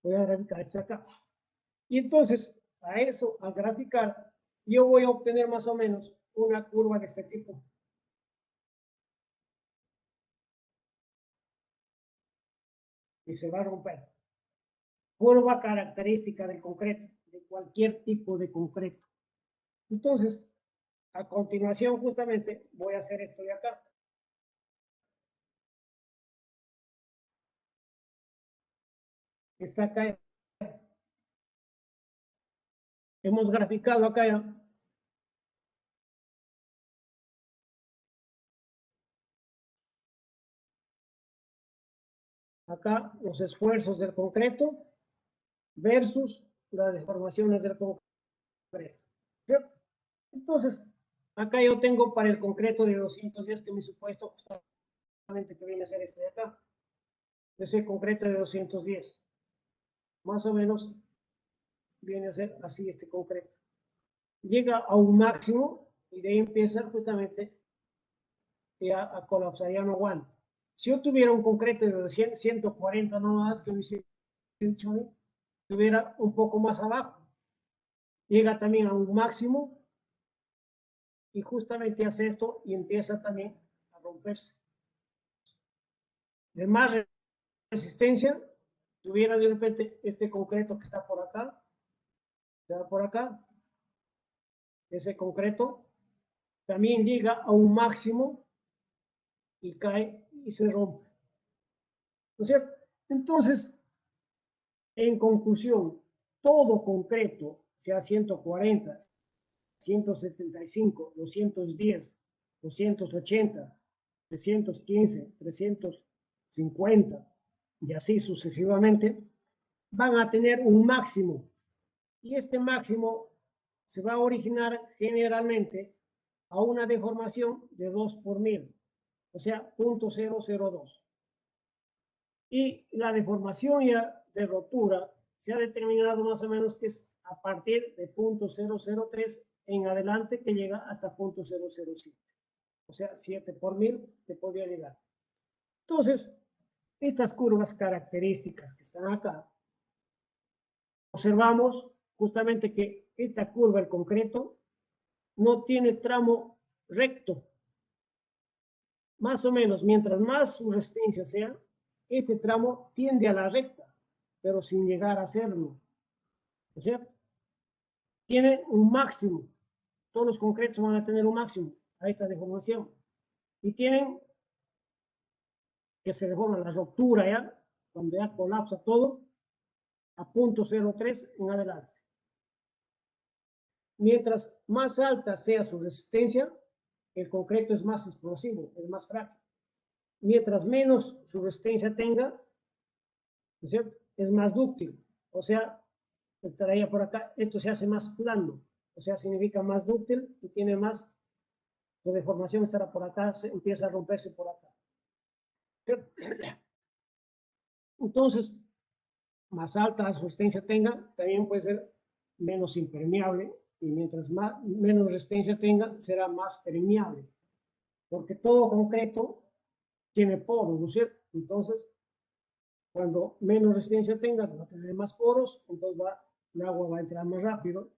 Voy a graficar esto de acá. Y entonces, a eso, a graficar, yo voy a obtener más o menos una curva de este tipo. Y se va a romper. Curva característica del concreto, de cualquier tipo de concreto. Entonces, a continuación, justamente, voy a hacer esto de acá. Está acá. Hemos graficado acá ya. Acá los esfuerzos del concreto versus las deformaciones del concreto. ¿Cierto? Entonces, acá yo tengo para el concreto de 210, que mi supuesto justamente que viene a ser este de acá. Ese concreto de 210. Más o menos viene a ser así este concreto. Llega a un máximo y de ahí empieza justamente a colapsar, ya no aguanta. Si yo tuviera un concreto de 140 nomás, que me hiciera estuviera un poco más abajo. Llega también a un máximo y justamente hace esto y empieza también a romperse. De más resistencia, tuviera de repente este concreto que está por acá, está por acá, ese concreto también llega a un máximo y cae y se rompe. ¿No es cierto? Entonces, en conclusión, todo concreto, sea 140, 175, 210, 280, 315, 350 y así sucesivamente, van a tener un máximo. Y este máximo se va a originar generalmente a una deformación de 2 por 1000, o sea, 0.002. Y la deformación ya de rotura se ha determinado más o menos que es a partir de 0.003 en adelante, que llega hasta 0.007. O sea, 7 por 1000 te podría llegar. Entonces, estas curvas características que están acá, observamos justamente que esta curva, el concreto, no tiene tramo recto. Más o menos, mientras más su resistencia sea, este tramo tiende a la recta, pero sin llegar a serlo. ¿No es cierto? Tiene un máximo. Todos los concretos van a tener un máximo a esta deformación. Y tienen que se deforma la ruptura ya, cuando ya colapsa todo, a 0.03 en adelante. Mientras más alta sea su resistencia, el concreto es más explosivo, es más frágil. Mientras menos su resistencia tenga, ¿no es cierto?, es más dúctil. O sea, estaría por acá, esto se hace más blando, o sea, significa más dúctil y tiene más, su deformación estará por acá, se empieza a romperse por acá. ¿Cierto? Entonces, más alta la resistencia tenga, también puede ser menos impermeable, y mientras menos resistencia tenga, será más permeable, porque todo concreto tiene poros, ¿no es cierto? Entonces, cuando menos resistencia tenga, va a tener más poros, entonces el agua va a entrar más rápido,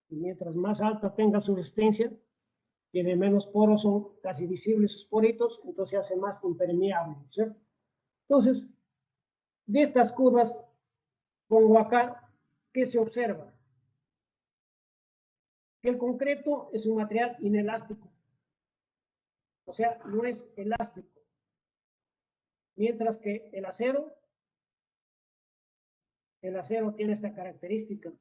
y mientras más alta tenga su resistencia, tiene menos poros, son casi visibles sus poritos, entonces se hace más impermeable, ¿no es cierto? Entonces, de estas curvas, pongo acá, ¿qué se observa? Que el concreto es un material inelástico, o sea, no es elástico, mientras que el acero el acero tiene esta característica.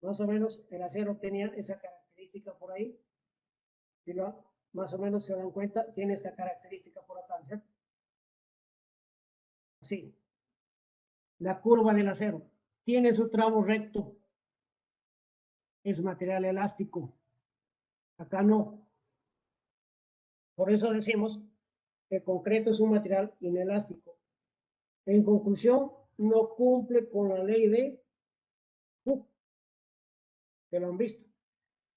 Más o menos el acero tenía esa característica por ahí. Si más o menos se dan cuenta, tiene esta característica por acá, ¿cierto? Así. La curva del acero tiene su tramo recto. Es material elástico. Acá no. Por eso decimos que el concreto es un material inelástico. En conclusión, no cumple con la ley de Hooke, que lo han visto.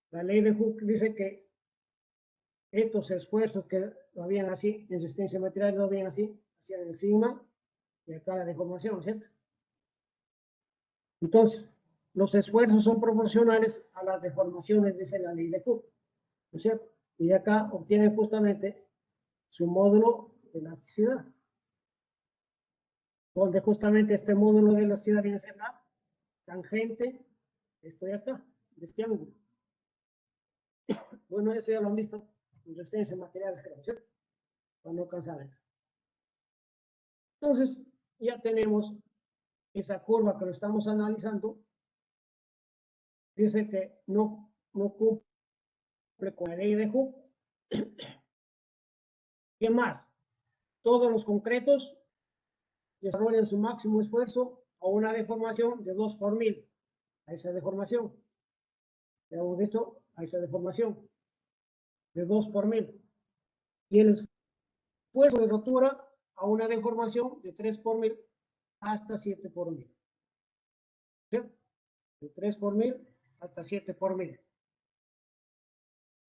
La ley de Hooke dice que estos esfuerzos que lo habían así, en resistencia material lo habían así, hacían el sigma y acá la deformación, ¿cierto? Entonces, los esfuerzos son proporcionales a las deformaciones, dice la ley de Hooke, ¿no es cierto? Y acá obtienen justamente su módulo de elasticidad, donde justamente este módulo de elasticidad viene a ser la tangente, estoy acá, de este ángulo. Bueno, eso ya lo han visto en resistencia materiales, creo, ¿cierto? Para no cansar. Entonces, ya tenemos esa curva que lo estamos analizando. Dice que no cumple con la ley de Hooke. ¿Qué más? Todos los concretos desarrollan su máximo esfuerzo a una deformación de 2 por 1000. A esa deformación. Ya hemos visto a esa deformación de 2 por 1000. Y el esfuerzo de rotura a una deformación de 3 por 1000 hasta 7 por 1000. ¿Sí? De 3 por 1000 hasta 7 por 1000.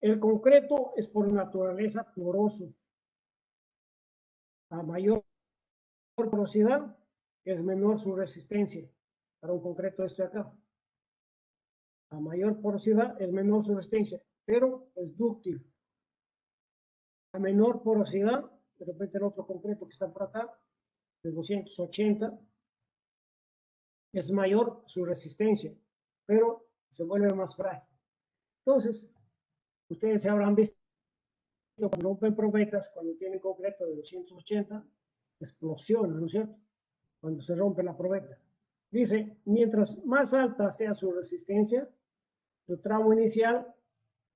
El concreto es por naturaleza poroso. A mayor porosidad es menor su resistencia. Para un concreto esto de acá. A mayor porosidad es menor su resistencia, pero es dúctil. A menor porosidad, de repente el otro concreto que está por acá, de 280, es mayor su resistencia, pero se vuelve más frágil. Entonces, ustedes se habrán visto cuando rompen probetas, cuando tienen concreto de 280, explosiona, ¿no es cierto? Cuando se rompe la probeta. Dice, mientras más alta sea su resistencia, su tramo inicial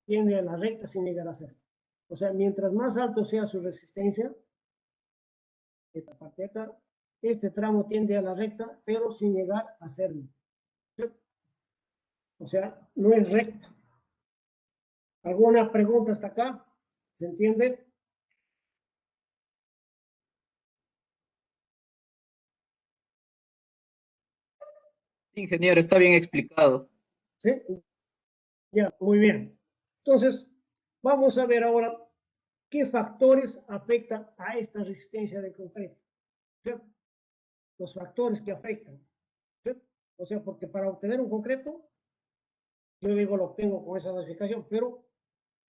tiende a la recta sin llegar a cero. O sea, mientras más alto sea su resistencia, esta parte de acá, este tramo tiende a la recta, pero sin llegar a cero. ¿Sí? O sea, no es recto. ¿Alguna pregunta hasta acá? ¿Se entiende? Ingeniero, está bien explicado. ¿Sí? Ya, muy bien. Entonces, vamos a ver ahora qué factores afectan a esta resistencia del concreto. ¿Sí? Los factores que afectan. ¿Sí? O sea, porque para obtener un concreto, yo digo lo obtengo con esa dosificación, pero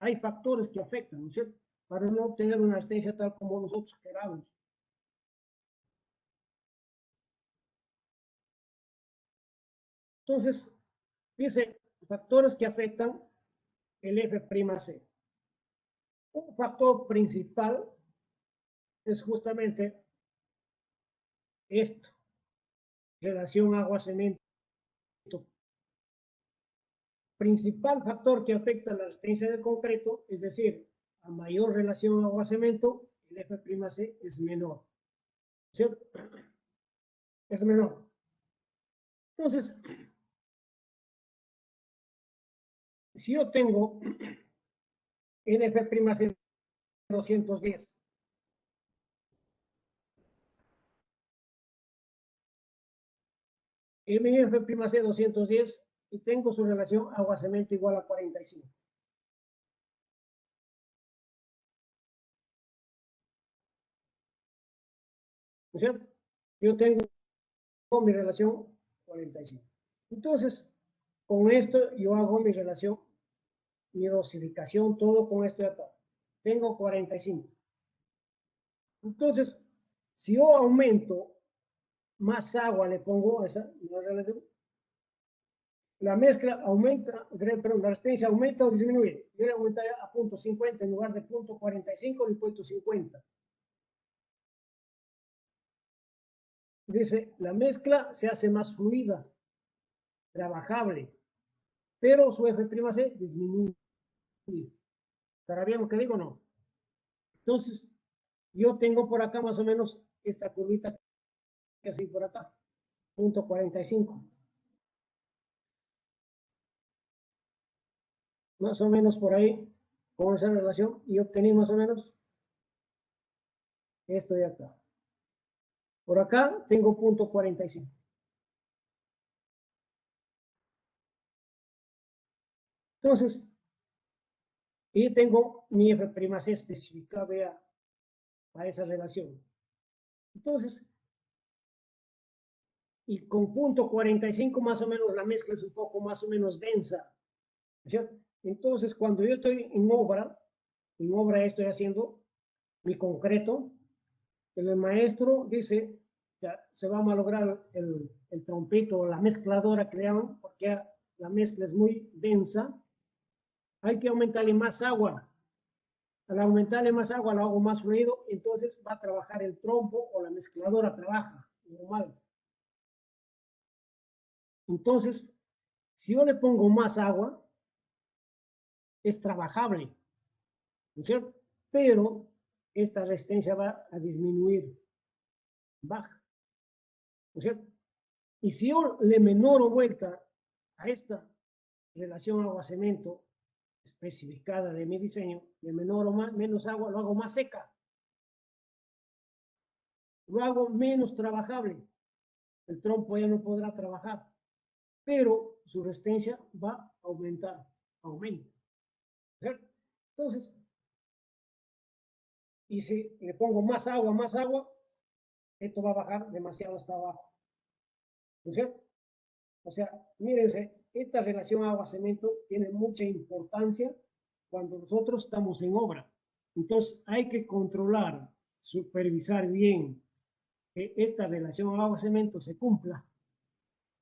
hay factores que afectan, ¿no es cierto? Para no obtener una resistencia tal como nosotros queramos. Entonces, dice, factores que afectan el F'C. Un factor principal es justamente esto, relación agua-cemento. Principal factor que afecta la resistencia del concreto, es decir, a mayor relación agua-cemento, el F'C es menor. ¿Cierto? Es menor. Entonces, si yo tengo el F'C 210, mi F'C 210 y tengo su relación agua-cemento igual a 45. ¿No es cierto? Yo tengo mi relación 45. Entonces, con esto yo hago mi relación, mi dosificación, todo con esto de acá. Tengo 45. Entonces, si yo aumento más agua, le pongo esa, la mezcla aumenta, perdón, la resistencia aumenta o disminuye. Yo le aumentaría a punto 50 en lugar de punto 45, le he puesto 50. dice, la mezcla se hace más fluida, trabajable, pero su F'C disminuye. ¿Estará bien lo que digo o no? Entonces, yo tengo por acá más o menos esta curvita que así por acá, punto 45. Más o menos por ahí, con esa relación, y obtení más o menos esto de acá. Por acá tengo punto 45. Entonces, y tengo mi F'C especificada a esa relación. Entonces, y con punto 45 más o menos la mezcla es un poco más o menos densa, ¿cierto? Entonces, cuando yo estoy en obra estoy haciendo mi concreto, el maestro dice, ya se va a malograr el trompito o la mezcladora que le llaman, porque la mezcla es muy densa, hay que aumentarle más agua. Al aumentarle más agua, lo hago más fluido, entonces va a trabajar el trompo o la mezcladora trabaja normal. Entonces, si yo le pongo más agua, es trabajable, ¿no es cierto? Pero esta resistencia va a disminuir, baja, ¿no es cierto? Y si yo le menoro vuelta a esta relación agua-cemento especificada de mi diseño, le menoro menos agua, lo hago más seca, lo hago menos trabajable, el trompo ya no podrá trabajar, pero su resistencia va a aumentar, aumenta, ¿cierto? Entonces, y si le pongo más agua, esto va a bajar demasiado hasta abajo, ¿no es cierto? O sea, mírense, esta relación agua-cemento tiene mucha importancia cuando nosotros estamos en obra. Entonces, hay que controlar, supervisar bien que esta relación agua-cemento se cumpla,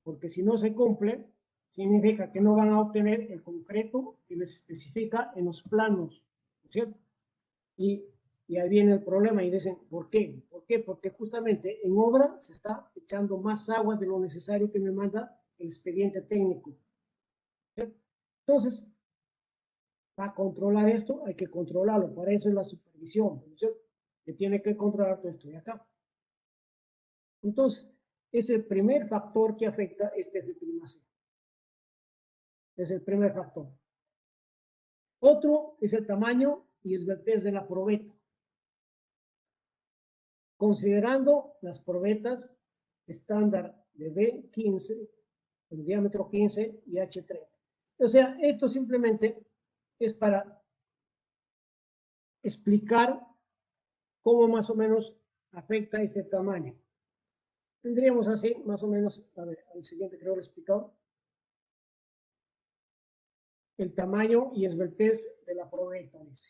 porque si no se cumple, significa que no van a obtener el concreto que les especifica en los planos, ¿no es cierto? Y ahí viene el problema y dicen, ¿por qué? ¿Por qué? Porque justamente en obra se está echando más agua de lo necesario que me manda el expediente técnico. ¿Cierto? Entonces, para controlar esto hay que controlarlo, para eso es la supervisión, ¿no es cierto? Que tiene que controlar todo esto de acá. Entonces, es el primer factor que afecta este F'C. Es el primer factor. Otro es el tamaño y esbeltez de la probeta. Considerando las probetas estándar de B15, el diámetro 15 y H30. O sea, esto simplemente es para explicar cómo más o menos afecta este tamaño. Tendríamos así, más o menos, a ver, al siguiente creo que lo he explicado, el tamaño y esbeltez de la probeta, dice.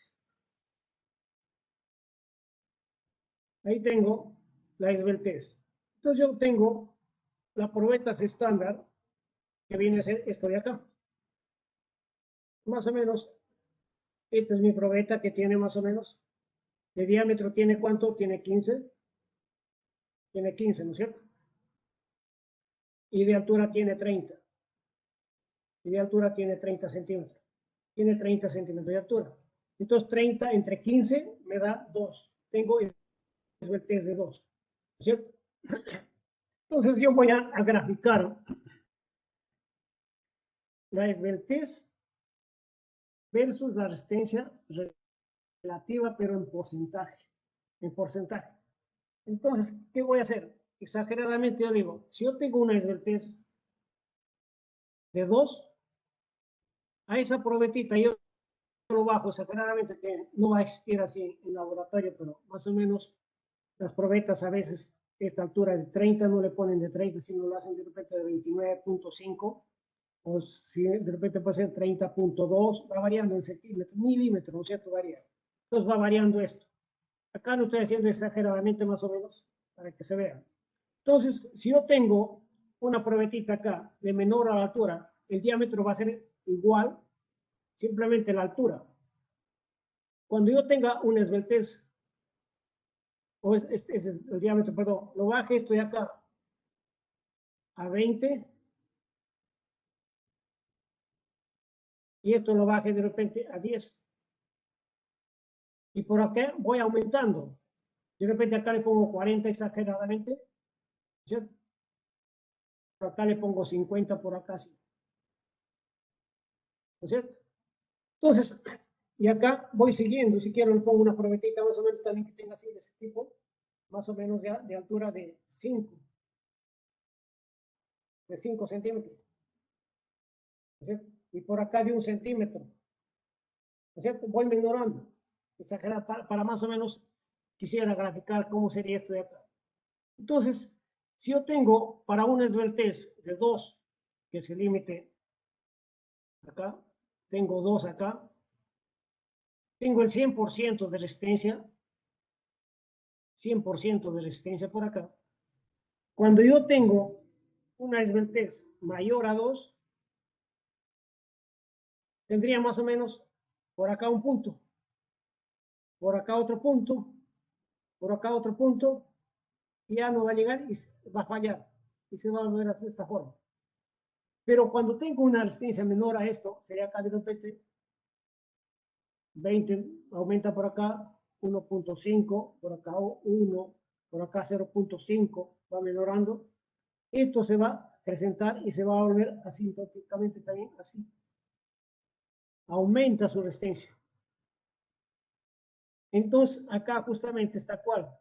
Ahí tengo la esbeltez. Entonces yo tengo la probetas estándar, que viene a ser esto de acá. Más o menos, esta es mi probeta que tiene más o menos, de diámetro tiene ¿cuánto? Tiene 15. Tiene 15, ¿no es cierto? Y de altura tiene 30. Y de altura tiene 30 centímetros. Tiene 30 centímetros de altura. Entonces 30 entre 15 me da 2. Tengo esbeltez de 2, ¿no es cierto? Entonces yo voy a graficar la esbeltez versus la resistencia relativa, pero en porcentaje. En porcentaje. Entonces, ¿qué voy a hacer? Exageradamente yo digo, si yo tengo una esbeltez de 2, a esa probetita yo lo bajo exageradamente, que no va a existir así en laboratorio, pero más o menos las probetas a veces esta altura de 30 no le ponen de 30, sino lo hacen de repente de 29.5, o si de repente puede ser 30.2, va variando en centímetros, milímetros, ¿no es cierto? Varía. Entonces va variando esto. Acá lo estoy haciendo exageradamente más o menos, para que se vea. Entonces, si yo tengo una probetita acá de menor a la altura, el diámetro va a ser igual, simplemente la altura. Cuando yo tenga una esbeltez, o es el diámetro, perdón, lo baje esto de acá, a 20 y esto lo baje de repente a 10. Y por acá voy aumentando. De repente acá le pongo 40 exageradamente, ¿cierto? Acá le pongo 50 por acá, ¿sí? ¿No es cierto? Entonces, y acá voy siguiendo. Si quiero le pongo una probetita más o menos también que tenga así de ese tipo, más o menos de altura de 5 centímetros. ¿No es cierto? Y por acá de 1 centímetro. ¿No es cierto? Voy mejorando. Exagerar para más o menos quisiera graficar cómo sería esto de acá. Entonces, si yo tengo para una esbeltez de 2, que es el límite acá, tengo 2 acá, tengo el 100% de resistencia, 100% de resistencia por acá. Cuando yo tengo una esbeltez mayor a 2, tendría más o menos por acá un punto, por acá otro punto, por acá otro punto, y ya no va a llegar y va a fallar, y se va a volver a hacer de esta forma. Pero cuando tengo una resistencia menor a esto, sería acá de repente 20, aumenta por acá 1.5, por acá 1, por acá 0.5, va mejorando. Esto se va a presentar y se va a volver asintóticamente también así. Aumenta su resistencia. Entonces, acá justamente está cual.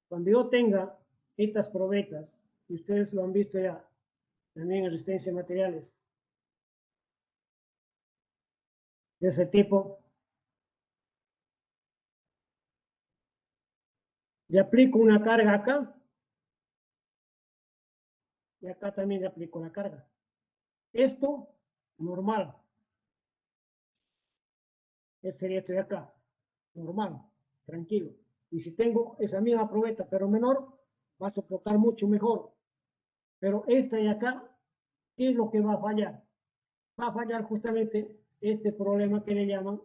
Cuando yo tenga estas probetas, y ustedes lo han visto ya, también en resistencia de materiales, de ese tipo, le aplico una carga acá, y acá también le aplico la carga. Esto, normal. Ese sería esto de acá, normal, tranquilo. Y si tengo esa misma probeta, pero menor, va a soportar mucho mejor. Pero esta de acá, ¿qué es lo que va a fallar? Va a fallar justamente este problema que le llaman,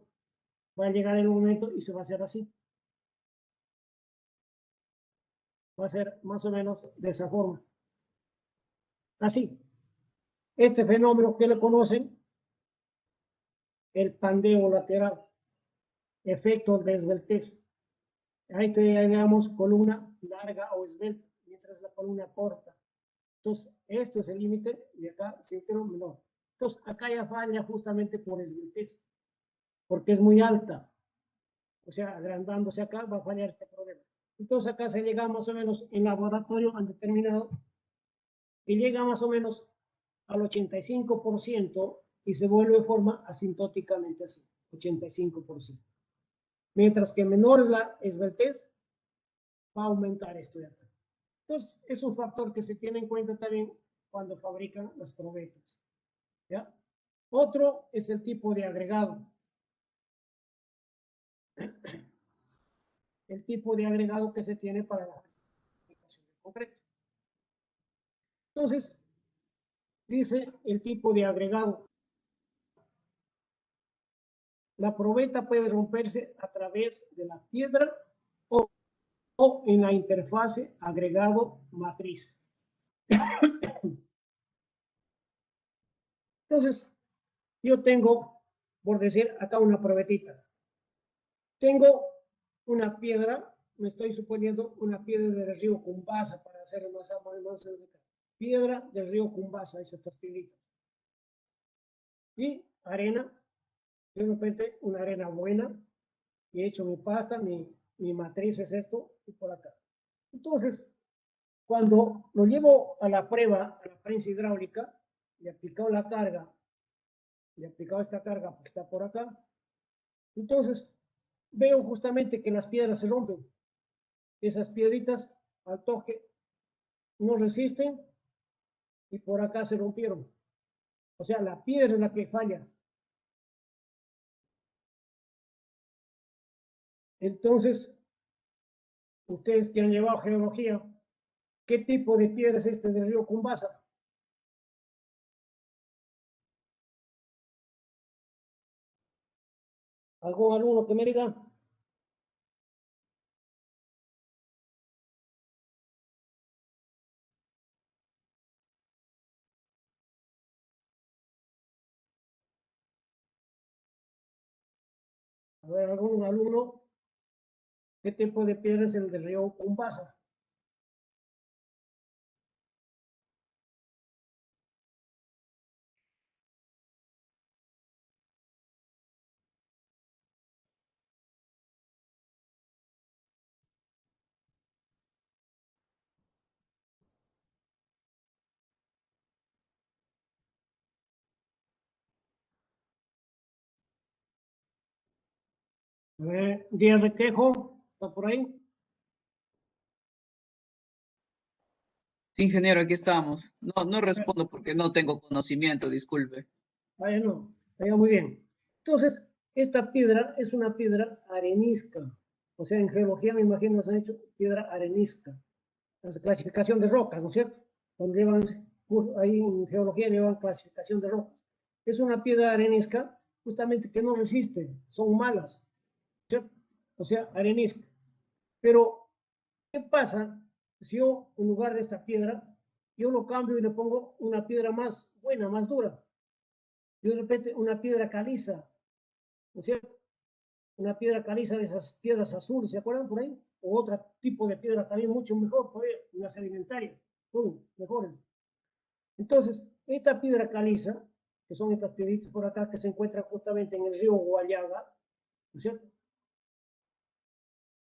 va a llegar el momento y se va a hacer así. Va a ser más o menos de esa forma. Así. Este fenómeno que le conocen, el pandeo lateral, efecto de esbeltez. Ahí tenemos columna larga o esbelta, mientras la columna corta. Entonces, esto es el límite y acá centro menor. Entonces, acá ya falla justamente por esbeltez, porque es muy alta. O sea, agrandándose acá va a fallar este problema. Entonces, acá se llega más o menos en laboratorio han determinado y llega más o menos al 85% y se vuelve de forma asintóticamente así, 85%. Mientras que menor es la esbeltez, va a aumentar esto de acá. Entonces, es un factor que se tiene en cuenta también cuando fabrican las probetas. ¿Ya? Otro es el tipo de agregado. El tipo de agregado que se tiene para la fabricación del concreto. Entonces, dice el tipo de agregado. La probeta puede romperse a través de la piedra o en la interfase agregado matriz. Entonces, yo tengo, por decir acá una probetita. Tengo una piedra, me estoy suponiendo una piedra del río Cumbasa para hacer más piedra del río Cumbasa, esas estas piedritas. Y arena, de repente una arena buena, y he hecho mi pasta, mi matriz es esto, y por acá. Entonces, cuando lo llevo a la prueba, a la prensa hidráulica, le he aplicado la carga, le he aplicado esta carga que está por acá, entonces veo justamente que las piedras se rompen. Esas piedritas al toque no resisten y por acá se rompieron. O sea, la piedra es la que falla. Entonces, ustedes que han llevado geología, ¿qué tipo de piedra es este del río Cumbasa? ¿Algún alumno que me diga? A ver, algún alumno, ¿qué tipo de piedra es el del río Cumbasa? A ver, Díaz Requejo, ¿está por ahí? Sí, ingeniero, aquí estamos. No respondo porque no tengo conocimiento, disculpe. Vaya, no, vaya muy bien. Entonces, esta piedra es una piedra arenisca. O sea, en geología me imagino se han hecho piedra arenisca. La clasificación de rocas, ¿no es cierto? Cuando llevan, ahí en geología llevan clasificación de rocas. Es una piedra arenisca justamente que no resiste, son malas, ¿cierto? O sea, arenisca. Pero, ¿qué pasa si yo, en lugar de esta piedra, yo lo cambio y le pongo una piedra más buena, más dura? Y de repente una piedra caliza, ¿no es cierto? Una piedra caliza de esas piedras azules, ¿se acuerdan por ahí? O otro tipo de piedra también mucho mejor, todavía, una sedimentaria, son mejores. Entonces, esta piedra caliza, que son estas piedritas por acá que se encuentran justamente en el río Guayaga, ¿no es cierto?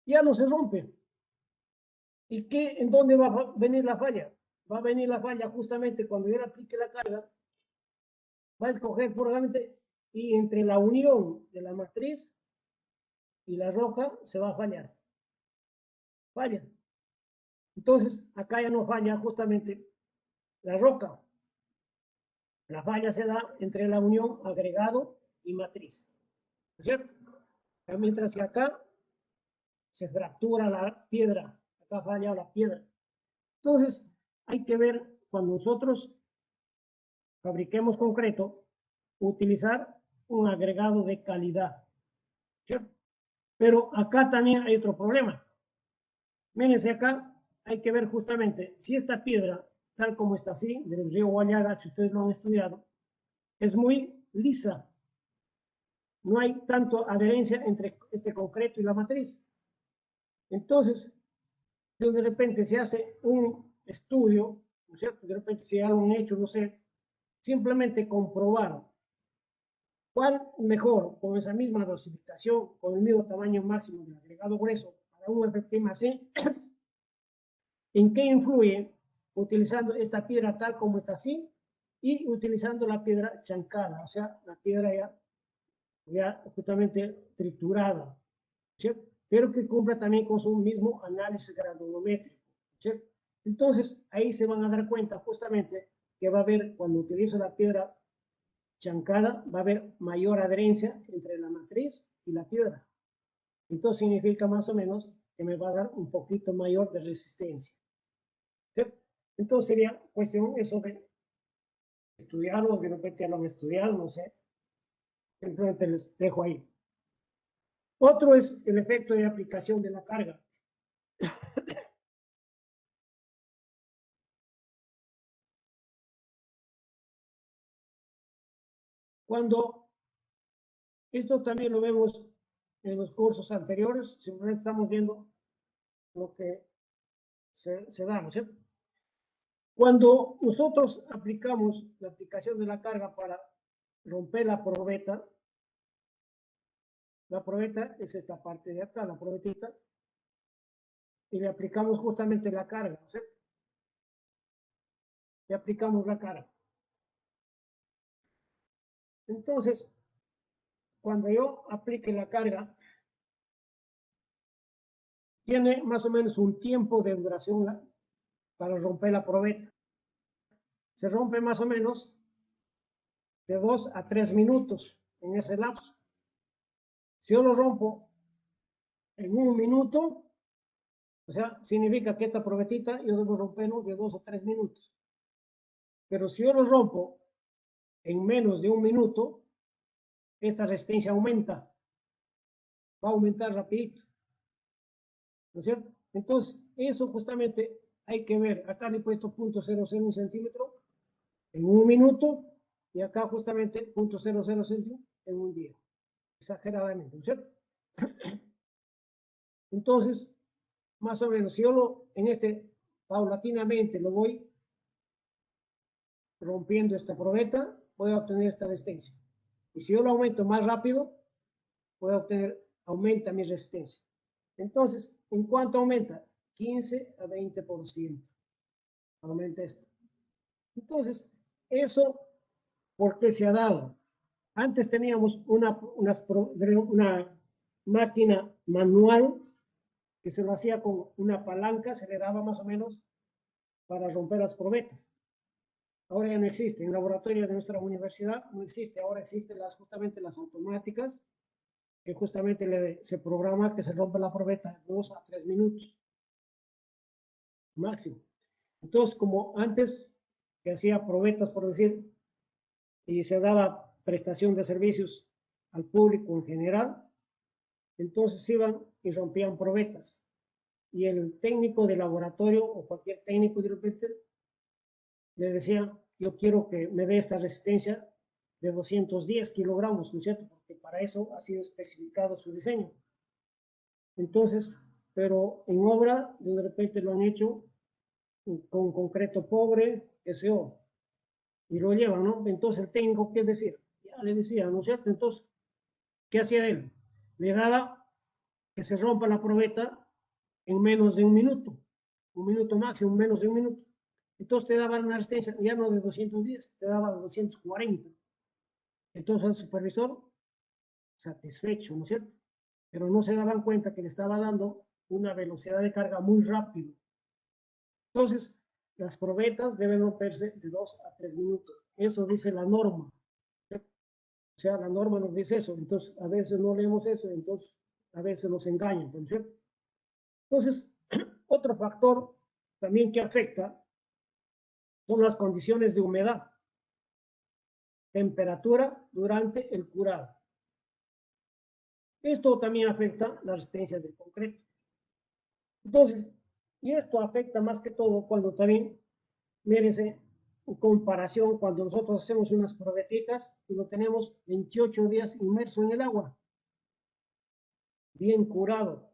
Ya no se rompe. ¿Y qué, en dónde va a venir la falla? Va a venir la falla justamente cuando yo le aplique la carga, va a escoger probablemente, y entre la unión de la matriz y la roca se va a fallar. Falla. Entonces, acá ya no falla justamente la roca. La falla se da entre la unión agregado y matriz. ¿No es cierto? Mientras que acá se fractura la piedra. Acá falla la piedra. Entonces, hay que ver cuando nosotros fabriquemos concreto, utilizar un agregado de calidad. ¿Cierto? Pero acá también hay otro problema. Mírense acá, hay que ver justamente si esta piedra, tal como está así, del río Guayaga, si ustedes lo han estudiado, es muy lisa. No hay tanto adherencia entre este concreto y la matriz. Entonces, de repente se hace un estudio, ¿no es cierto? De repente se hace un hecho, no sé, simplemente comprobar cuál mejor, con esa misma dosificación, con el mismo tamaño máximo del agregado grueso para un FPMC, en qué influye utilizando esta piedra tal como está así y utilizando la piedra chancada, o sea, la piedra ya justamente triturada, ¿cierto? Pero que cumpla también con su mismo análisis granulométrico, ¿cierto? Entonces, ahí se van a dar cuenta justamente que va a haber, cuando utilizo la piedra chancada, va a haber mayor adherencia entre la matriz y la piedra. Entonces significa más o menos que me va a dar un poquito mayor de resistencia, ¿cierto? Entonces sería cuestión eso de estudiarlo, de repente ya lo han estudiado, no sé, simplemente les dejo ahí. Otro es el efecto de aplicación de la carga. Cuando esto también lo vemos en los cursos anteriores, simplemente estamos viendo lo que se da, ¿no es cierto? Cuando nosotros aplicamos la aplicación de la carga para romper la probeta es esta parte de acá, la probetita, y le aplicamos justamente la carga, ¿no es cierto? Le aplicamos la carga. Entonces, cuando yo aplique la carga, tiene más o menos un tiempo de duración para romper la probeta. Se rompe más o menos de 2 a 3 minutos en ese lapso. Si yo lo rompo en un minuto, o sea, significa que esta probetita yo debo romperlo de 2 o 3 minutos. Pero si yo lo rompo en menos de un minuto, esta resistencia aumenta, va a aumentar rapidito, ¿no es cierto? Entonces, eso justamente hay que ver. Acá le he puesto 0.001 centímetro en un minuto y acá justamente 0.00 centímetro en un día, exageradamente, ¿no es cierto? Entonces, más o menos, si yo paulatinamente lo voy rompiendo esta probeta, voy a obtener esta resistencia. Y si yo lo aumento más rápido, voy a obtener, aumenta mi resistencia. Entonces, ¿en cuánto aumenta? 15 a 20%. Aumenta esto. Entonces, eso, ¿por qué se ha dado? Antes teníamos una máquina manual que se lo hacía con una palanca, se le daba más o menos para romper las probetas. Ahora ya no existe. En el laboratorio de nuestra universidad no existe. Ahora existen justamente las automáticas, que justamente se programa que se rompa la probeta en 2 a 3 minutos máximo. Entonces, como antes se hacía probetas, por decir, y se daba prestación de servicios al público en general, entonces iban y rompían probetas. Y el técnico de laboratorio o cualquier técnico de repente le decía, yo quiero que me dé esta resistencia de 210 kilogramos, ¿no es cierto? Porque para eso ha sido especificado su diseño. Entonces, pero en obra, de repente lo han hecho con concreto pobre, SO, y lo llevan, ¿no? Entonces el técnico, ¿qué decía? Ya le decía, ¿no es cierto? Entonces, ¿qué hacía él? Le daba que se rompa la probeta en menos de un minuto máximo, menos de un minuto. Entonces te daban una resistencia ya no de 210, te daba de 240. Entonces el supervisor, satisfecho, ¿no es cierto? Pero no se daban cuenta que le estaba dando una velocidad de carga muy rápido. Entonces, las probetas deben romperse de 2 a 3 minutos. Eso dice la norma. O sea, la norma nos dice eso. Entonces, a veces no leemos eso, entonces a veces nos engañan, ¿no es cierto? Entonces, otro factor también que afecta son las condiciones de humedad, temperatura durante el curado. Esto también afecta la resistencia del concreto. Entonces, y esto afecta más que todo cuando también, mírense, en comparación cuando nosotros hacemos unas probetitas y lo tenemos 28 días inmerso en el agua, bien curado.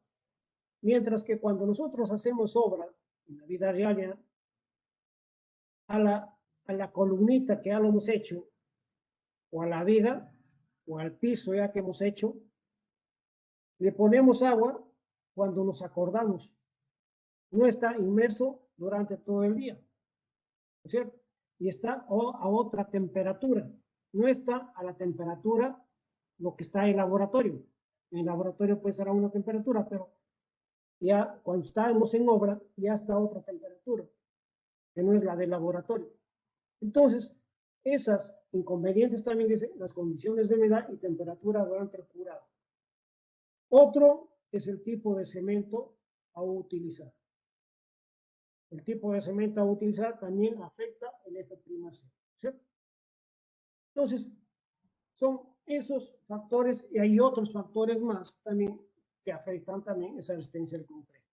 Mientras que cuando nosotros hacemos obra en la vida real, ya, a la columnita que ya lo hemos hecho, o a la viga, o al piso ya que hemos hecho, le ponemos agua cuando nos acordamos. No está inmerso durante todo el día, ¿no es cierto? Y está a otra temperatura. No está a la temperatura lo que está en el laboratorio. En el laboratorio puede ser a una temperatura, pero ya cuando estamos en obra, ya está a otra temperatura, que no es la del laboratorio. Entonces, esas inconvenientes también dicen las condiciones de humedad y temperatura durante el curado. Otro es el tipo de cemento a utilizar. El tipo de cemento a utilizar también afecta el F''C, ¿cierto? Entonces, son esos factores y hay otros factores más también que afectan también esa resistencia del concreto.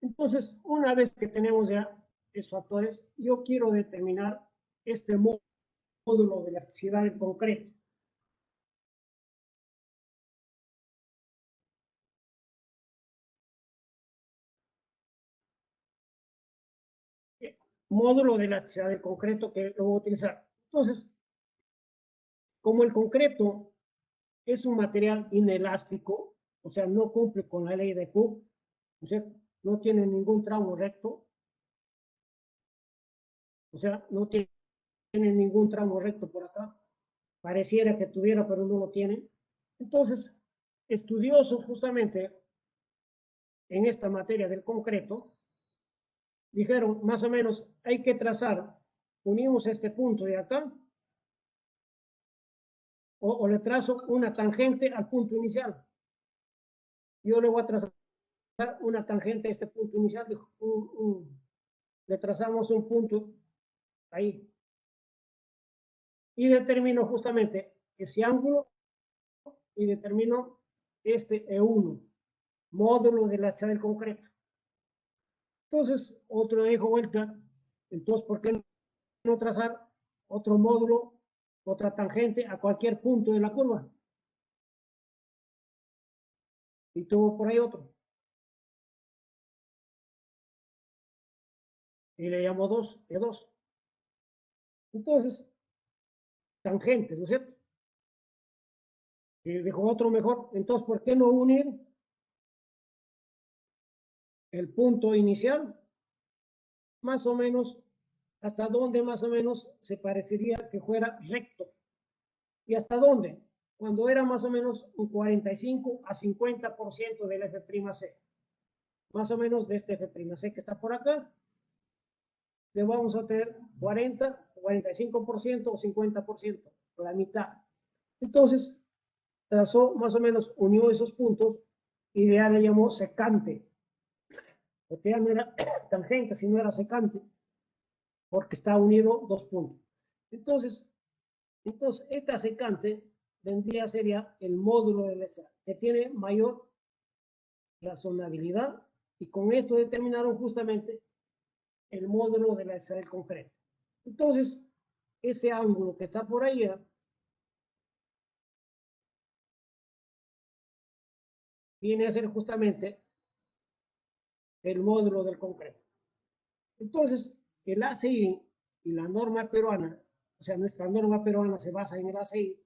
Entonces, una vez que tenemos ya esos factores, yo quiero determinar este módulo de elasticidad del concreto. Módulo de elasticidad del concreto que lo voy a utilizar. Entonces, como el concreto es un material inelástico, o sea, no cumple con la ley de Cook, o sea, no tiene ningún tramo recto, o sea, no tiene ningún tramo recto por acá, pareciera que tuviera, pero no lo tiene. Entonces, estudiosos justamente en esta materia del concreto, dijeron más o menos, hay que trazar, unimos este punto de acá, o le trazo una tangente al punto inicial. Yo le voy a trazar una tangente a este punto inicial, le trazamos un punto ahí. Y determino justamente ese ángulo y determino este E1, módulo de la elasticidad del concreto. Entonces, otro dijo vuelta, entonces, ¿por qué no trazar otro módulo otra tangente a cualquier punto de la curva. Y tuvo por ahí otro. Y le llamó 2, E2. Entonces, tangentes, ¿no es cierto? Y dijo otro mejor. Entonces, ¿por qué no unir el punto inicial? Más o menos, hasta dónde más o menos se parecería que fuera recto. ¿Y hasta dónde? Cuando era más o menos un 45 a 50% del F'C. Más o menos de este F'C que está por acá, le vamos a tener 40, 45% o 50%, la mitad. Entonces, trazó más o menos, unió esos puntos y ya le llamó secante, porque ya no era tangente, sino era secante, porque está unido dos puntos. Entonces esta secante vendría sería el módulo de esa, que tiene mayor razonabilidad, y con esto determinaron justamente el módulo de la esa del concreto. Entonces, ese ángulo que está por ahí viene a ser justamente el módulo del concreto. Entonces, el ACI y la norma peruana, o sea, nuestra norma peruana se basa en el ACI,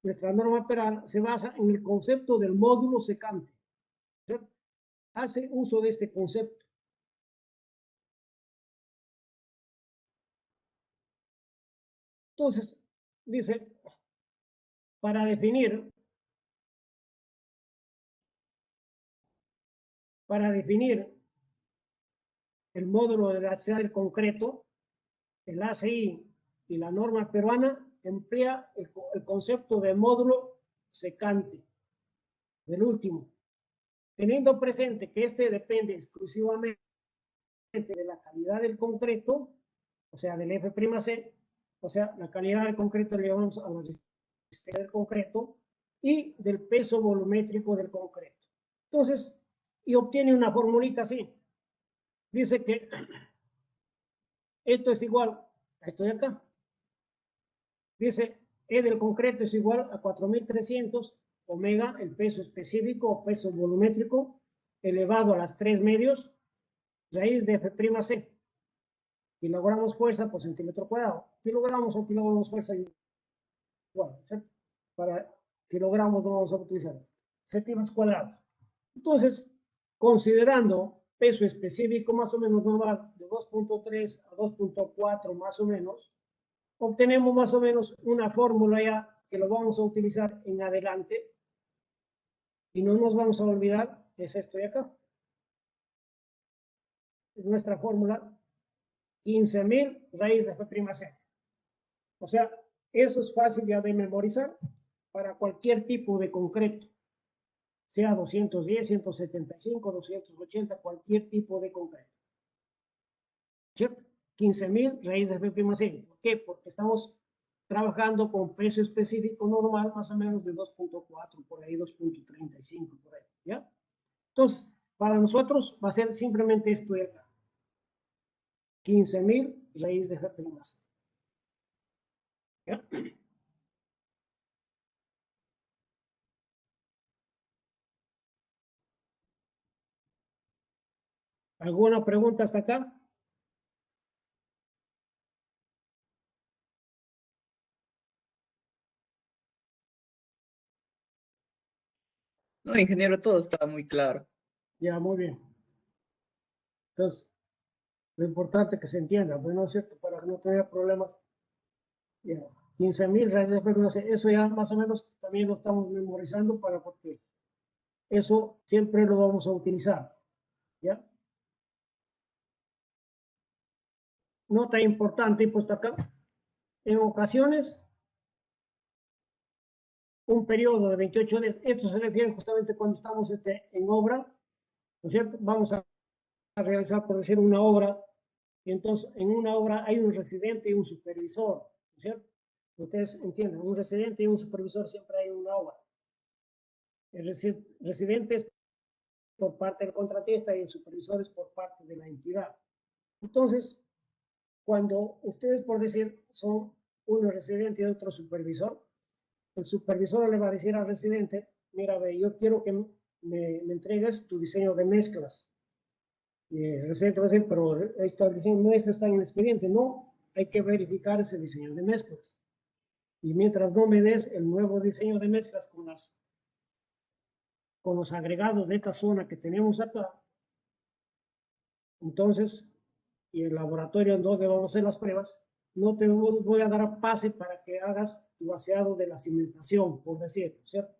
nuestra norma peruana se basa en el concepto del módulo secante, ¿cierto? Hace uso de este concepto. Entonces, dice, para definir el módulo de la ciudad del concreto, el ACI y la norma peruana emplea el concepto de módulo secante, del último, teniendo presente que este depende exclusivamente de la calidad del concreto, o sea, del F'C, o sea, la calidad del concreto le llamamos a la resistencia del concreto, y del peso volumétrico del concreto. Entonces, y obtiene una formulita así. Dice que esto es igual a esto de acá. Dice, E del concreto es igual a 4300 omega, el peso específico o peso volumétrico, elevado a las 3 medios, raíz de F'C. Kilogramos fuerza por centímetro cuadrado. Kilogramos o kilogramos fuerza igual, ¿cierto? Para kilogramos no vamos a utilizar centímetros cuadrados. Entonces, considerando peso específico más o menos normal de 2.3 a 2.4 más o menos, obtenemos más o menos una fórmula ya que lo vamos a utilizar en adelante, y no nos vamos a olvidar, es esto de acá. Es nuestra fórmula 15.000 raíz de F'C. O sea, eso es fácil ya de memorizar para cualquier tipo de concreto, sea 210, 175, 280, cualquier tipo de concreto. ¿Cierto? 15.000 raíz de F'C. ¿Por qué? Porque estamos trabajando con peso específico normal más o menos de 2.4, por ahí 2.35, por ahí, ¿ya? Entonces, para nosotros va a ser simplemente esto de acá. 15.000 raíz de F'C. ¿Ya? ¿Alguna pregunta hasta acá? No, ingeniero, todo está muy claro. Ya, muy bien. Entonces, lo importante es que se entienda, pues, ¿no es cierto? Para que no tenga problemas. Ya, 15.000 raíz de F'C, eso ya más o menos también lo estamos memorizando, para porque eso siempre lo vamos a utilizar, ¿ya? Nota importante, puesto acá, en ocasiones, un periodo de 28 días, esto se refiere justamente cuando estamos en obra, ¿no es cierto? Vamos a realizar, por decir, una obra, y entonces en una obra hay un residente y un supervisor, ¿no es cierto? Ustedes entienden, un residente y un supervisor siempre hay en una obra. El residente es por parte del contratista y el supervisor es por parte de la entidad. Entonces, cuando ustedes, por decir, son uno es residente y otro supervisor. El supervisor le va a decir al residente, mira, ve, yo quiero que me entregues tu diseño de mezclas. Y el residente va a decir, pero ahí está el diseño de mezclas, está en el expediente. No, hay que verificar ese diseño de mezclas. Y mientras no me des el nuevo diseño de mezclas con los agregados de esta zona que tenemos acá, entonces, y el laboratorio en donde vamos a hacer las pruebas, no te voy a dar pase para que hagas tu vaciado de la cimentación, por decirlo, ¿cierto?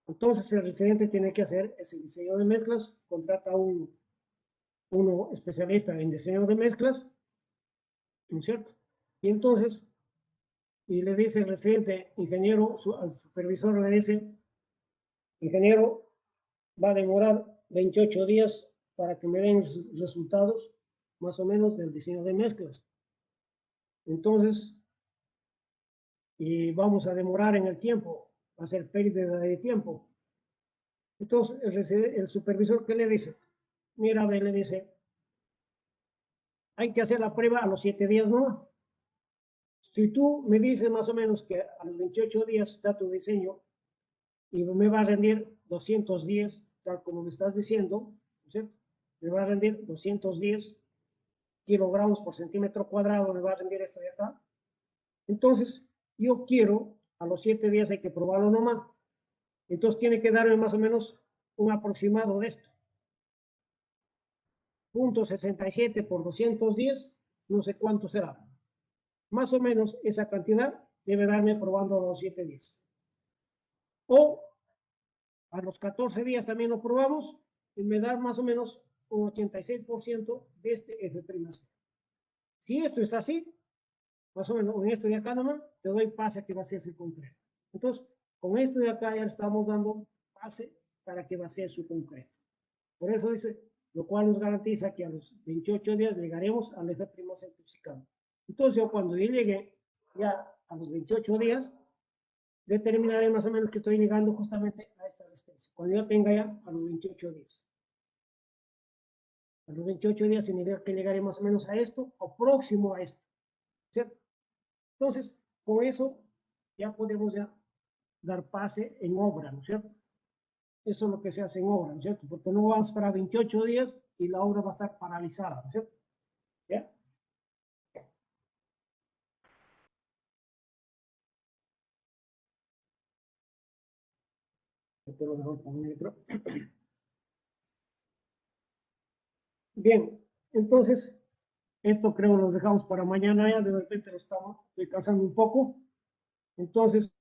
Entonces, el residente tiene que hacer ese diseño de mezclas, contrata a uno especialista en diseño de mezclas, ¿no es cierto? Y entonces, y le dice el residente, ingeniero, al supervisor le dice, ingeniero, va a demorar 28 días para que me den resultados más o menos del diseño de mezclas. Entonces, y vamos a demorar en el tiempo, va a ser pérdida de tiempo. Entonces, el supervisor, ¿qué le dice? Mira, le dice, hay que hacer la prueba a los 7 días, ¿no? Si tú me dices más o menos que a los 28 días está tu diseño y me va a rendir 210, tal como me estás diciendo, ¿cierto? Me va a rendir 210 kilogramos por centímetro cuadrado, me va a rendir esto de acá. Entonces, yo quiero, a los 7 días hay que probarlo nomás. Entonces tiene que darme más o menos un aproximado de esto. 0.67 por 210, no sé cuánto será. Más o menos esa cantidad debe darme probando a los 7 días. O a los 14 días también lo probamos y me da más o menos un 86% de este F'. Si esto está así, más o menos en esto de acá nomás, te doy pase a que vacíes el concreto. Entonces, con esto de acá ya estamos dando pase para que vacíe su concreto. Por eso dice, lo cual nos garantiza que a los 28 días llegaremos al F' certificado. Entonces, yo cuando yo llegue ya a los 28 días, determinaré más o menos que estoy llegando justamente a esta resistencia. Cuando yo tenga ya a los 28 días. A los 28 días significa que llegaré más o menos a esto o próximo a esto. ¿Cierto? Entonces, con eso ya podemos ya dar pase en obra, ¿no es cierto? Eso es lo que se hace en obra, ¿no es cierto? Porque no vas para 28 días y la obra va a estar paralizada, ¿no es cierto? ¿Ya? Esto lo dejo con negro. Bien, entonces, esto creo lo dejamos para mañana, ya de repente lo estoy cansando un poco. Entonces,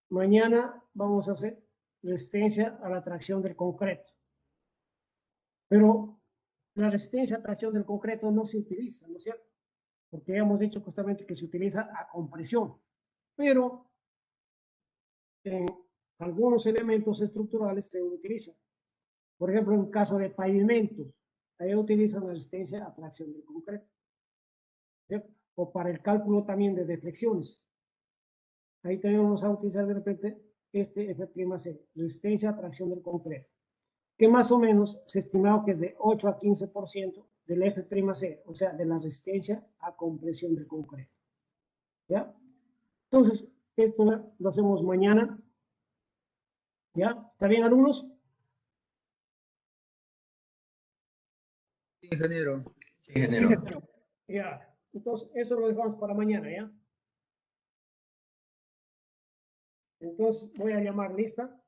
mañana vamos a hacer resistencia a la tracción del concreto. Pero la resistencia a tracción del concreto no se utiliza, ¿no es cierto? Porque ya hemos dicho justamente que se utiliza a compresión. Pero en algunos elementos estructurales se utilizan. Por ejemplo, en caso de pavimentos, ahí utilizan la resistencia a tracción del concreto. ¿Cierto? O para el cálculo también de deflexiones. Ahí también vamos a utilizar de repente este F', resistencia a tracción del concreto, que más o menos se ha estimado que es de 8 a 15% del F', o sea, de la resistencia a compresión del concreto. ¿Ya? Entonces, esto lo hacemos mañana. ¿Ya? ¿Está bien, alumnos? Sí, ingeniero. Sí, ingeniero. Ya. Entonces, eso lo dejamos para mañana, ¿ya? Entonces, voy a llamar lista.